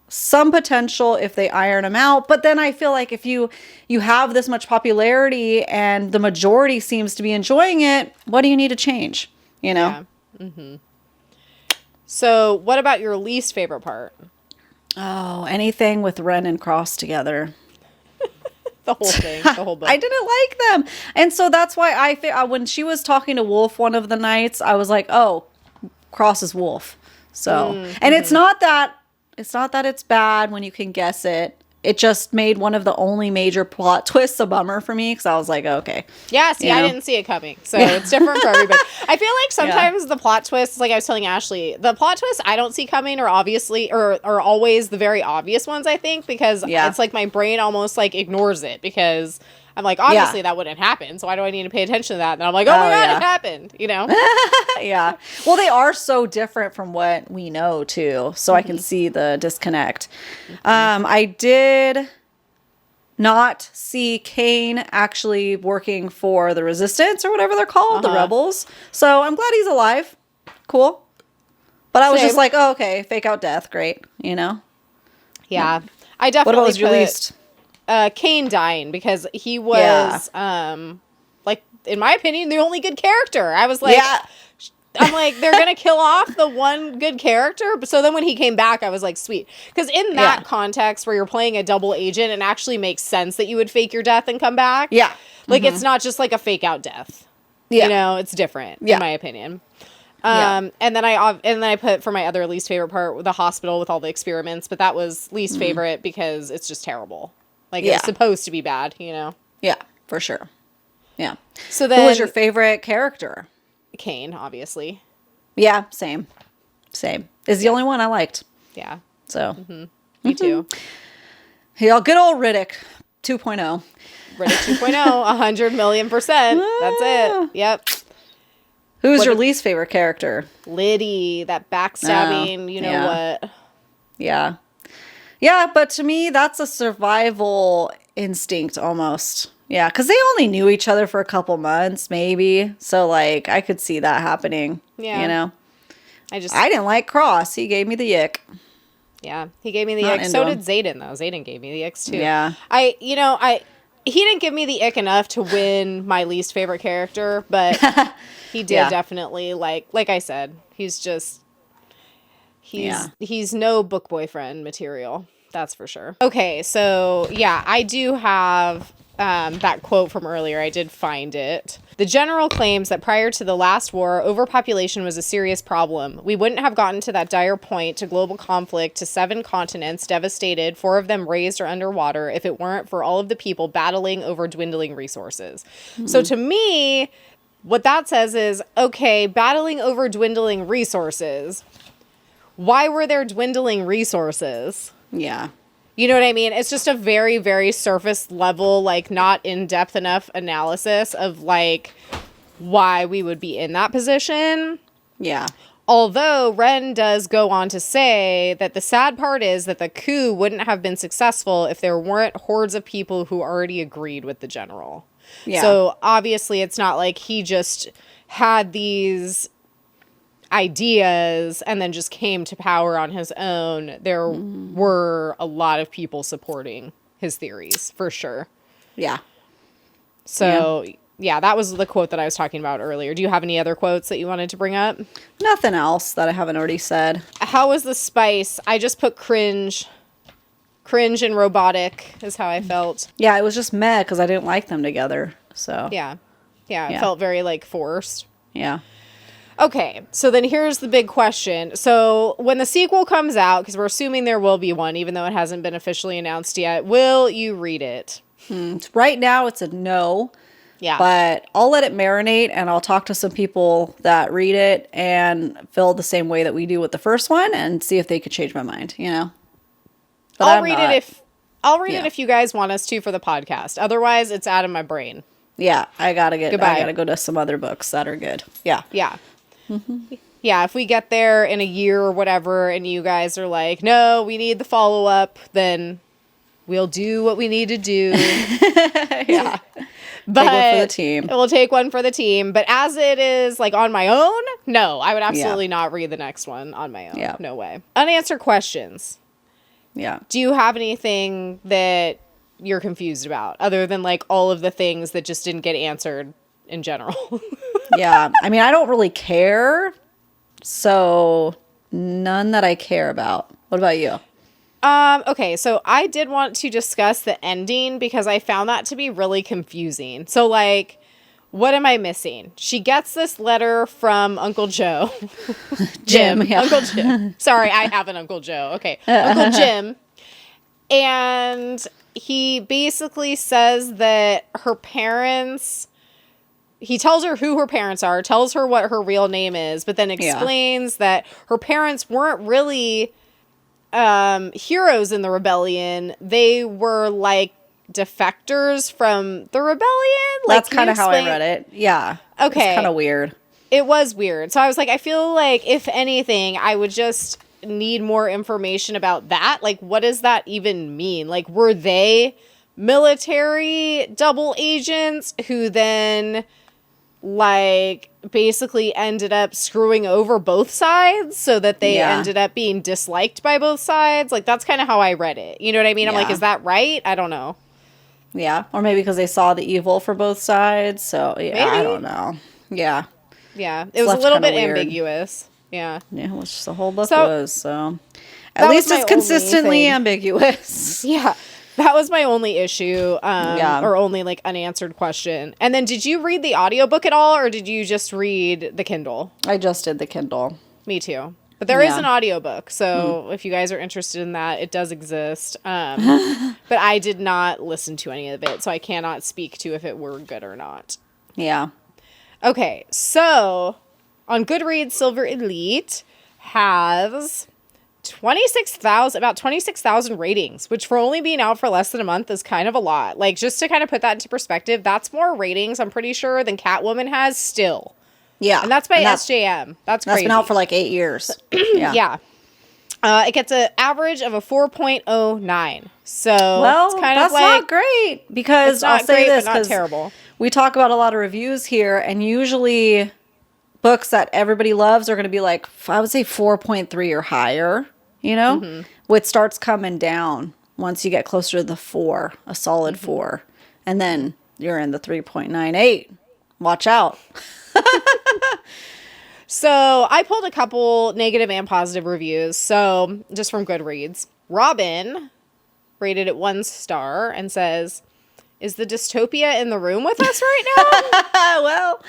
Speaker 1: some potential if they iron them out. But then I feel like if you have this much popularity and the majority seems to be enjoying it, what do you need to change? You know?
Speaker 2: Yeah. So what about your least favorite part?
Speaker 1: Oh, anything with Ren and Cross together.
Speaker 2: The whole thing, the whole book.
Speaker 1: I didn't like them. And so that's why when she was talking to Wolf one of the nights, I was like, oh, Cross is Wolf. So, and it's not that it's bad when you can guess it. it just made one of the only major plot twists a bummer for me because I was like, okay.
Speaker 2: Yeah, see, I didn't see it coming. So it's different for everybody. I feel like sometimes the plot twists, like I was telling Ashley, the plot twists I don't see coming are always the very obvious ones, I think, because it's like my brain almost like ignores it because I'm like, obviously that wouldn't happen. So why do I need to pay attention to that? And I'm like, oh my God, it happened, you know?
Speaker 1: Yeah. Well, they are so different from what we know too. So I can see the disconnect. I did not see Kane actually working for the Resistance or whatever they're called, the rebels. So I'm glad he's alive. Cool. But I was just like, oh, okay, fake out death. Great. You know?
Speaker 2: Yeah. I definitely
Speaker 1: What was released?
Speaker 2: Kane dying because he was, like, in my opinion, the only good character. I was like, I'm like, they're going to kill off the one good character. So then when he came back, I was like, sweet. Because in that context where you're playing a double agent, it actually makes sense that you would fake your death and come back. Yeah. Like, it's not just like a fake out death. Yeah. You know, it's different, in my opinion. And then I put for my other least favorite part, the hospital with all the experiments. But that was least favorite because it's just terrible. Like, it's supposed to be bad, you know?
Speaker 1: Yeah, for sure. Yeah.
Speaker 2: So then,
Speaker 1: who was your favorite character?
Speaker 2: Kane, obviously.
Speaker 1: Yeah, same. Is the only one I liked.
Speaker 2: Yeah.
Speaker 1: So.
Speaker 2: Me too.
Speaker 1: Yeah, good old Riddick 2.0.
Speaker 2: Riddick 2.0, 100,000,000%. That's it. Yep.
Speaker 1: Who's your least favorite character?
Speaker 2: Liddy, that backstabbing, you know what.
Speaker 1: Yeah. Yeah, but to me, that's a survival instinct almost. Yeah, because they only knew each other for a couple months, maybe. So, like, I could see that happening. Yeah. You know? I didn't like Cross. He gave me the ick.
Speaker 2: Yeah, he gave me the ick. So did Zayden, though. Zayden gave me the icks, too.
Speaker 1: Yeah.
Speaker 2: He didn't give me the ick enough to win my least favorite character, but he did definitely, like I said, he's no book boyfriend material. That's for sure. Okay, so yeah, I do have that quote from earlier. I did find it. The general claims that prior to the last war, overpopulation was a serious problem. We wouldn't have gotten to that dire point to global conflict to 7 continents devastated, 4 of them raised or underwater, if it weren't for all of the people battling over dwindling resources. So to me, what that says is, okay, battling over dwindling resources. Why were there dwindling resources?
Speaker 1: Yeah.
Speaker 2: You know what I mean? It's just a very, very surface level, like, not in-depth enough analysis of, like, why we would be in that position. Yeah. Although Ren does go on to say that the sad part is that the coup wouldn't have been successful if there weren't hordes of people who already agreed with the general. Yeah. So, obviously, it's not like he just had these ideas and then just came to power on his own. There were a lot of people supporting his theories, for sure. Yeah. So, yeah, that was the quote that I was talking about earlier. Do you have any other quotes that you wanted to bring up?
Speaker 1: Nothing else that I haven't already said.
Speaker 2: How was the spice? I just put cringe. Cringe and robotic is how I felt.
Speaker 1: Yeah, it was just meh because I didn't like them together. So.
Speaker 2: Yeah, it felt very, like, forced.
Speaker 1: Yeah.
Speaker 2: Okay, so then here's the big question. So when the sequel comes out, because we're assuming there will be one, even though it hasn't been officially announced yet, will you read it?
Speaker 1: Right now, it's a no. Yeah. But I'll let it marinate, and I'll talk to some people that read it and feel the same way that we do with the first one, and see if they could change my mind, you know? But
Speaker 2: I'll read it if you guys want us to for the podcast. Otherwise, it's out of my brain.
Speaker 1: Yeah, I gotta go to some other books that are good. Yeah.
Speaker 2: Yeah. Yeah, if we get there in a year or whatever and you guys are like, no, we need the follow-up, then we'll do what we need to do.
Speaker 1: Yeah. But take one for the team.
Speaker 2: We'll take one for the team. But as it is, like, on my own, no, I would absolutely not read the next one on my own. Yeah. No way. Unanswered questions. Yeah. Do you have anything that you're confused about other than, like, all of the things that just didn't get answered in general?
Speaker 1: Yeah. I mean, I don't really care. So none that I care about. What about you?
Speaker 2: Okay, so I did want to discuss the ending because I found that to be really confusing. So, like, what am I missing? She gets this letter from Uncle Joe. Jim. Yeah. Uncle Jim. Sorry, I have an Uncle Joe. Okay. Uncle Jim. And he basically says that her parents... He tells her who her parents are, tells her what her real name is, but then explains that her parents weren't really heroes in the rebellion. They were like defectors from the rebellion.
Speaker 1: That's kind of how I read it. Yeah.
Speaker 2: Okay.
Speaker 1: It's kind of weird.
Speaker 2: It was weird. So I was like, I feel like if anything, I would just need more information about that. Like, what does that even mean? Like, were they military double agents who then... like basically ended up screwing over both sides so that they ended up being disliked by both sides? Like, that's kind of how I read it. You know what I mean? I'm like, is that right? I don't know.
Speaker 1: Yeah. Or maybe because they saw the evil for both sides. So, yeah,
Speaker 2: maybe?
Speaker 1: I don't know. Yeah.
Speaker 2: Yeah. It was a little bit ambiguous. Yeah.
Speaker 1: Yeah, which the whole book was. So, at least it's consistently ambiguous.
Speaker 2: Yeah. That was my only issue, or only, like, unanswered question. And then did you read the audiobook at all, or did you just read the Kindle?
Speaker 1: I just did the Kindle.
Speaker 2: Me too. But there is an audiobook, so if you guys are interested in that, it does exist. But I did not listen to any of it, so I cannot speak to if it were good or not.
Speaker 1: Yeah.
Speaker 2: Okay, so on GoodReads, Silver Elite has... about 26,000 ratings, which for only being out for less than a month is kind of a lot. Like, just to kind of put that into perspective, that's more ratings, I'm pretty sure, than Catwoman has still.
Speaker 1: Yeah.
Speaker 2: And that's by SJM. That's crazy.
Speaker 1: That's been out for like 8 years. Yeah.
Speaker 2: It gets an average of a 4.09. So,
Speaker 1: well,
Speaker 2: it's kind
Speaker 1: that's
Speaker 2: of like,
Speaker 1: not great, because I'll say this,
Speaker 2: because terrible.
Speaker 1: We talk about a lot of reviews here, and usually books that everybody loves are going to be like, I would say 4.3 or higher, you know? Mm-hmm. Which starts coming down once you get closer to the 4, a solid 4. And then you're in the 3.98. Watch out.
Speaker 2: So I pulled a couple negative and positive reviews. So just from Goodreads. Robin rated it 1 star and says, is the dystopia in the room with us right now?
Speaker 1: Well...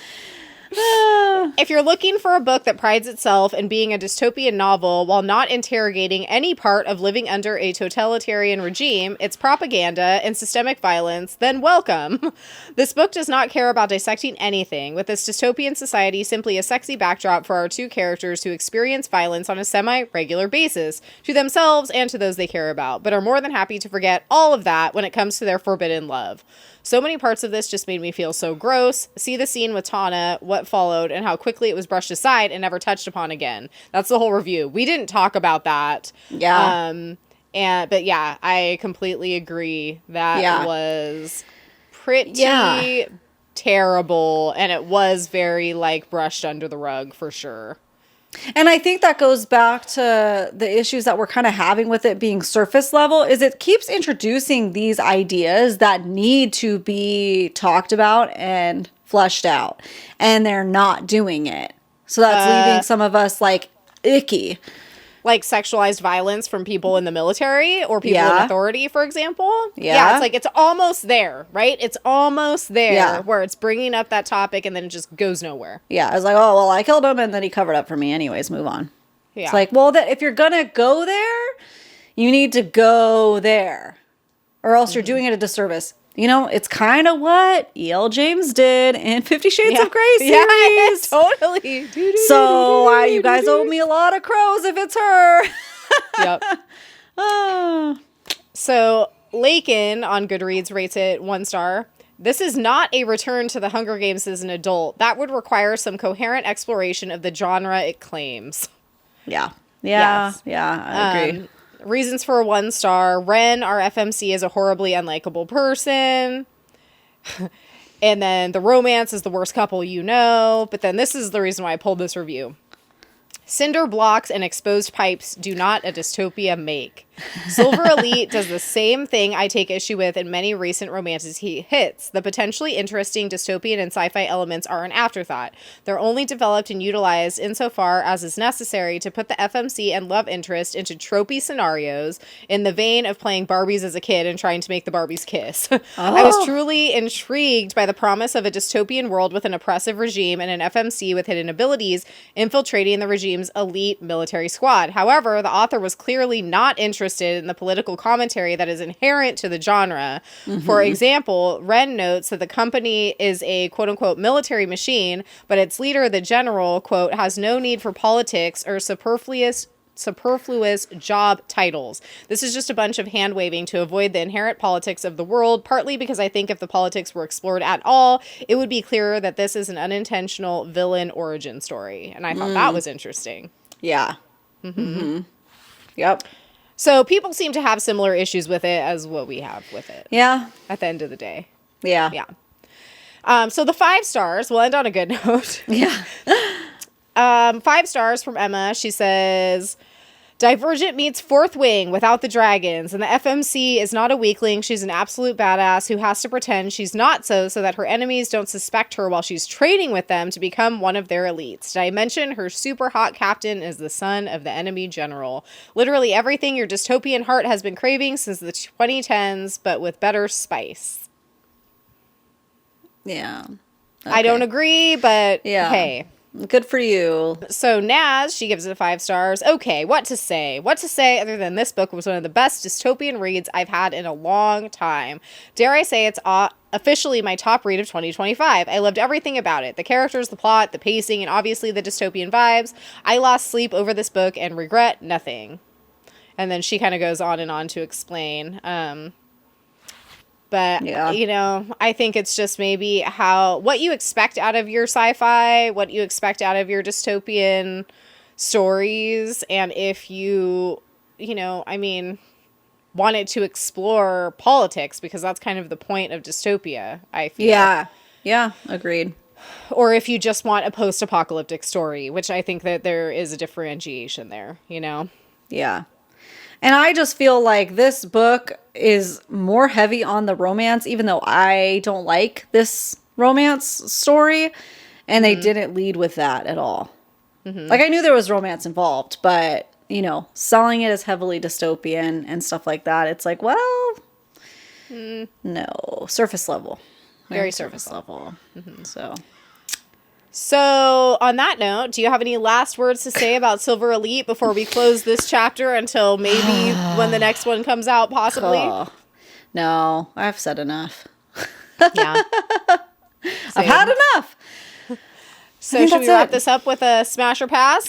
Speaker 2: If you're looking for a book that prides itself in being a dystopian novel while not interrogating any part of living under a totalitarian regime, its propaganda, and systemic violence, then welcome. This book does not care about dissecting anything, with this dystopian society simply a sexy backdrop for our 2 characters who experience violence on a semi-regular basis, to themselves and to those they care about, but are more than happy to forget all of that when it comes to their forbidden love. So many parts of this just made me feel so gross. See the scene with Tana, what followed, and how quickly it was brushed aside and never touched upon again. That's the whole review. We didn't talk about that.
Speaker 1: Yeah.
Speaker 2: But yeah, I completely agree. That was pretty terrible, and it was very, like, brushed under the rug for sure.
Speaker 1: And I think that goes back to the issues that we're kind of having with it being surface level, is it keeps introducing these ideas that need to be talked about and fleshed out, and they're not doing it. So that's leaving some of us like icky. Like
Speaker 2: sexualized violence from people in the military or people in authority, for example.
Speaker 1: Yeah.
Speaker 2: It's like, it's almost there, right? It's almost there where it's bringing up that topic and then it just goes nowhere.
Speaker 1: Yeah. I was like, oh, well, I killed him and then he covered up for me anyways. Move on.
Speaker 2: Yeah.
Speaker 1: It's like, well, if you're going to go there, you need to go there, or else you're doing it a disservice. You know, it's kind of what E.L. James did in 50 Shades of Grey series.
Speaker 2: Yeah, totally.
Speaker 1: So you guys owe me a lot of crows if it's her.
Speaker 2: Yep. So Lakin on Goodreads rates it 1 star. This is not a return to the Hunger Games as an adult. That would require some coherent exploration of the genre it claims.
Speaker 1: Yeah.
Speaker 2: Yes.
Speaker 1: Yeah, I agree.
Speaker 2: Reasons for 1 star. Ren, our FMC, is a horribly unlikable person. And then the romance is the worst couple you know. But then this is the reason why I pulled this review. Cinder blocks and exposed pipes do not a dystopia make. Silver Elite does the same thing I take issue with in many recent romances he hits. The potentially interesting dystopian and sci-fi elements are an afterthought. They're only developed and utilized insofar as is necessary to put the FMC and love interest into tropey scenarios in the vein of playing Barbies as a kid and trying to make the Barbies kiss. I was truly intrigued by the promise of a dystopian world with an oppressive regime and an FMC with hidden abilities infiltrating the regime's elite military squad. However, the author was clearly not interested interested in the political commentary that is inherent to the genre. For example, Wren notes that the company is a quote-unquote military machine, but its leader, the general, quote, has no need for politics or superfluous job titles. This is just a bunch of hand-waving to avoid the inherent politics of the world, partly because I think if the politics were explored at all, it would be clearer that this is an unintentional villain origin story. And I thought that was interesting.
Speaker 1: Yeah. Yep.
Speaker 2: So people seem to have similar issues with it as what we have with it.
Speaker 1: Yeah.
Speaker 2: At the end of the day.
Speaker 1: Yeah.
Speaker 2: Yeah. So the 5 stars, we'll end on a good note.
Speaker 1: Yeah.
Speaker 2: 5 stars from Emma. She says, Divergent meets Fourth Wing without the dragons, and the FMC is not a weakling. She's an absolute badass who has to pretend she's not so that her enemies don't suspect her while she's training with them to become one of their elites. Did I mention her super hot captain is the son of the enemy general? Literally everything your dystopian heart has been craving since the 2010s, but with better spice.
Speaker 1: Yeah. Okay.
Speaker 2: I don't agree, but hey.
Speaker 1: Good for you.
Speaker 2: So Naz, she gives it 5 stars. Okay, what to say? What to say other than this book was one of the best dystopian reads I've had in a long time. Dare I say it's officially my top read of 2025. I loved everything about it. The characters, the plot, the pacing, and obviously the dystopian vibes. I lost sleep over this book and regret nothing. And then she kind of goes on and on to explain. But, you know, I think it's just maybe what you expect out of your sci-fi, what you expect out of your dystopian stories. And if you know, I mean, wanted to explore politics, because that's kind of the point of dystopia, I feel.
Speaker 1: Yeah. Yeah. Agreed.
Speaker 2: Or if you just want a post-apocalyptic story, which I think that there is a differentiation there, you know?
Speaker 1: Yeah. And I just feel like this book is more heavy on the romance, even though I don't like this romance story. And they didn't lead with that at all. Like, I knew there was romance involved, but, you know, selling it as heavily dystopian and stuff like that, it's like, well, no. Surface level.
Speaker 2: Very surface
Speaker 1: level.
Speaker 2: So, on that note, do you have any last words to say about Silver Elite before we close this chapter until maybe when the next one comes out, possibly?
Speaker 1: No, I've said enough.
Speaker 2: Yeah.
Speaker 1: I've had enough.
Speaker 2: So, should we wrap this up with a smash or pass?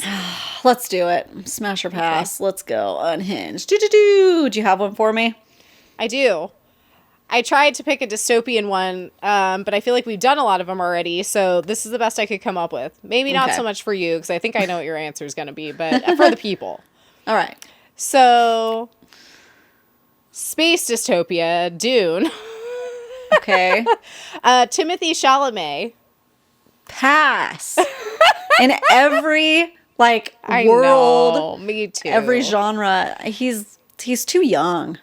Speaker 1: Let's do it. Smash or pass. Okay. Let's go. Unhinged. Do you have one for me?
Speaker 2: I do. I tried to pick a dystopian one, but I feel like we've done a lot of them already, so this is the best I could come up with. Maybe not so much for you, because I think I know what your answer is going to be, but for the people.
Speaker 1: All right.
Speaker 2: So, space dystopia, Dune.
Speaker 1: Okay.
Speaker 2: Timothy Chalamet.
Speaker 1: Pass. In every, world.
Speaker 2: Know, me too.
Speaker 1: Every genre. He's too young.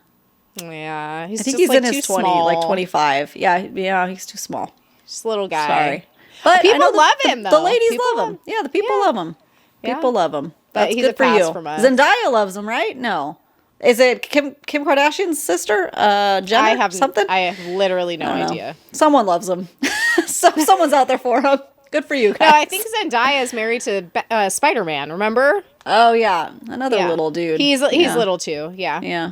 Speaker 2: Yeah,
Speaker 1: I think he's in his 25. Yeah, he's too small.
Speaker 2: Just a little guy.
Speaker 1: Sorry. But
Speaker 2: people love him, though.
Speaker 1: The ladies love him. Yeah, the people love him. People love him. That's good for you. Zendaya loves him, right? No. Is it Kim Kardashian's sister? Jenner? Something?
Speaker 2: I have literally no idea.
Speaker 1: Someone loves him. Someone's out there for him. Good for you guys.
Speaker 2: No, I think Zendaya is married to Spider-Man, rember?
Speaker 1: Oh, yeah. Another little dude.
Speaker 2: He's little, too. Yeah.
Speaker 1: Yeah.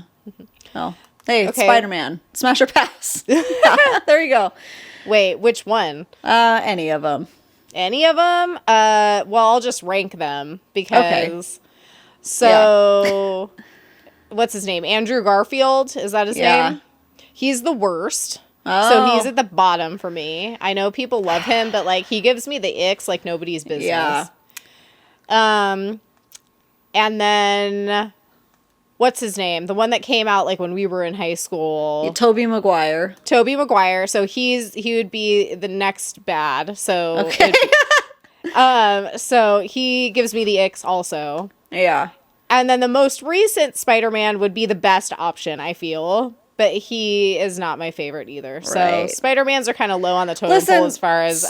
Speaker 1: Oh. Hey, okay. Spider-Man. Smash or pass. There you go.
Speaker 2: Wait, which one?
Speaker 1: Any of them.
Speaker 2: Any of them? Well, I'll just rank them because... Okay. So, what's his name? Andrew Garfield? Is that his name? He's the worst. Oh. So he's at the bottom for me. I know people love him, but, he gives me the icks like nobody's business. Yeah. And then... What's his name? The one that came out when we were in high school.
Speaker 1: Tobey Maguire.
Speaker 2: So he would be the next bad. So
Speaker 1: okay.
Speaker 2: So he gives me the icks also.
Speaker 1: Yeah.
Speaker 2: And then the most recent Spider-Man would be the best option, I feel. But he is not my favorite either. Right. So Spider-Mans are kind of low on the totem pole as far as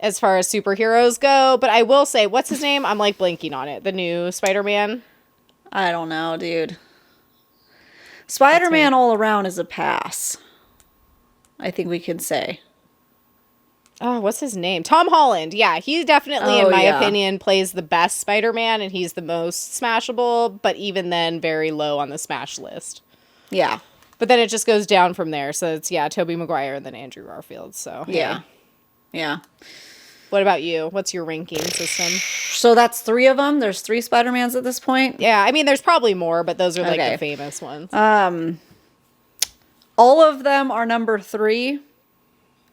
Speaker 2: superheroes go. But I will say, what's his name? I'm blanking on it. The new Spider-Man.
Speaker 1: I don't know, dude. Spider-Man all around is a pass. I think we can say.
Speaker 2: Oh, what's his name? Tom Holland. Yeah, he definitely, in my opinion, plays the best Spider-Man, and he's the most smashable, but even then, very low on the smash list.
Speaker 1: Yeah.
Speaker 2: But then it just goes down from there. So it's, Tobey Maguire and then Andrew Garfield. So, hey.
Speaker 1: Yeah. Yeah.
Speaker 2: What about you? What's your ranking system?
Speaker 1: So that's 3 of them. There's 3 Spider-Mans at this point.
Speaker 2: Yeah, I mean, there's probably more, but those are like the famous ones.
Speaker 1: All of them are number 3.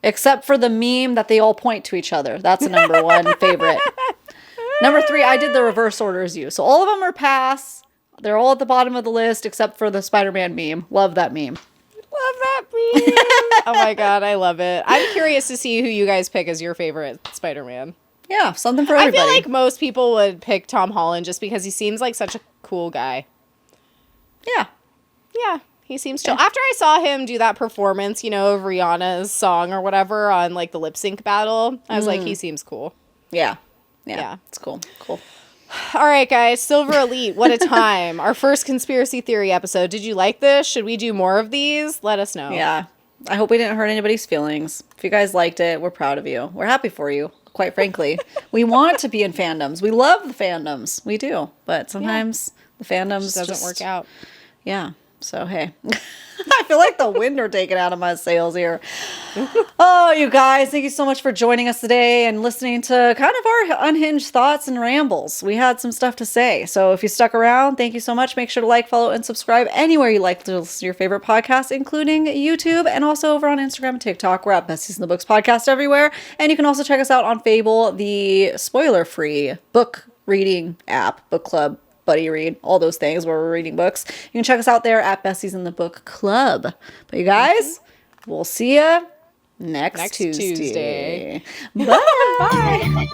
Speaker 1: Except for the meme that they all point to each other. That's a number 1 favorite. Number 3, I did the reverse order as you. So all of them are pass. They're all at the bottom of the list except for the Spider-Man meme. Love that meme.
Speaker 2: Love that meme. Oh my God, I love it. I'm curious to see who you guys pick as your favorite Spider-Man.
Speaker 1: Yeah, something for everybody.
Speaker 2: I feel like most people would pick Tom Holland just because he seems like such a cool guy.
Speaker 1: Yeah.
Speaker 2: Yeah. He seems chill. After I saw him do that performance, of Rihanna's song or whatever on like the lip sync battle, I was like, he seems cool.
Speaker 1: Yeah. It's cool. Cool.
Speaker 2: All right, guys. Silver Elite. What a time. Our first conspiracy theory episode. Did you like this? Should we do more of these? Let us know.
Speaker 1: Yeah. I hope we didn't hurt anybody's feelings. If you guys liked it, we're proud of you. We're happy for you, quite frankly. We want to be in fandoms. We love the fandoms. We do. But sometimes the fandoms
Speaker 2: doesn't work out.
Speaker 1: Yeah. So, hey, I feel like the wind are taken out of my sails here. Oh, you guys, thank you so much for joining us today and listening to kind of our unhinged thoughts and rambles. We had some stuff to say. So if you stuck around, thank you so much. Make sure to like, follow, and subscribe anywhere you like to listen to your favorite podcasts, including YouTube and also over on Instagram and TikTok. We're at Besties in the Books podcast everywhere. And you can also check us out on Fable, the spoiler-free book reading app, book club, buddy read, all those things where we're reading books. You can check us out there at Besties in the Book Club. But you guys, we'll see you next Tuesday. Bye.
Speaker 2: Bye.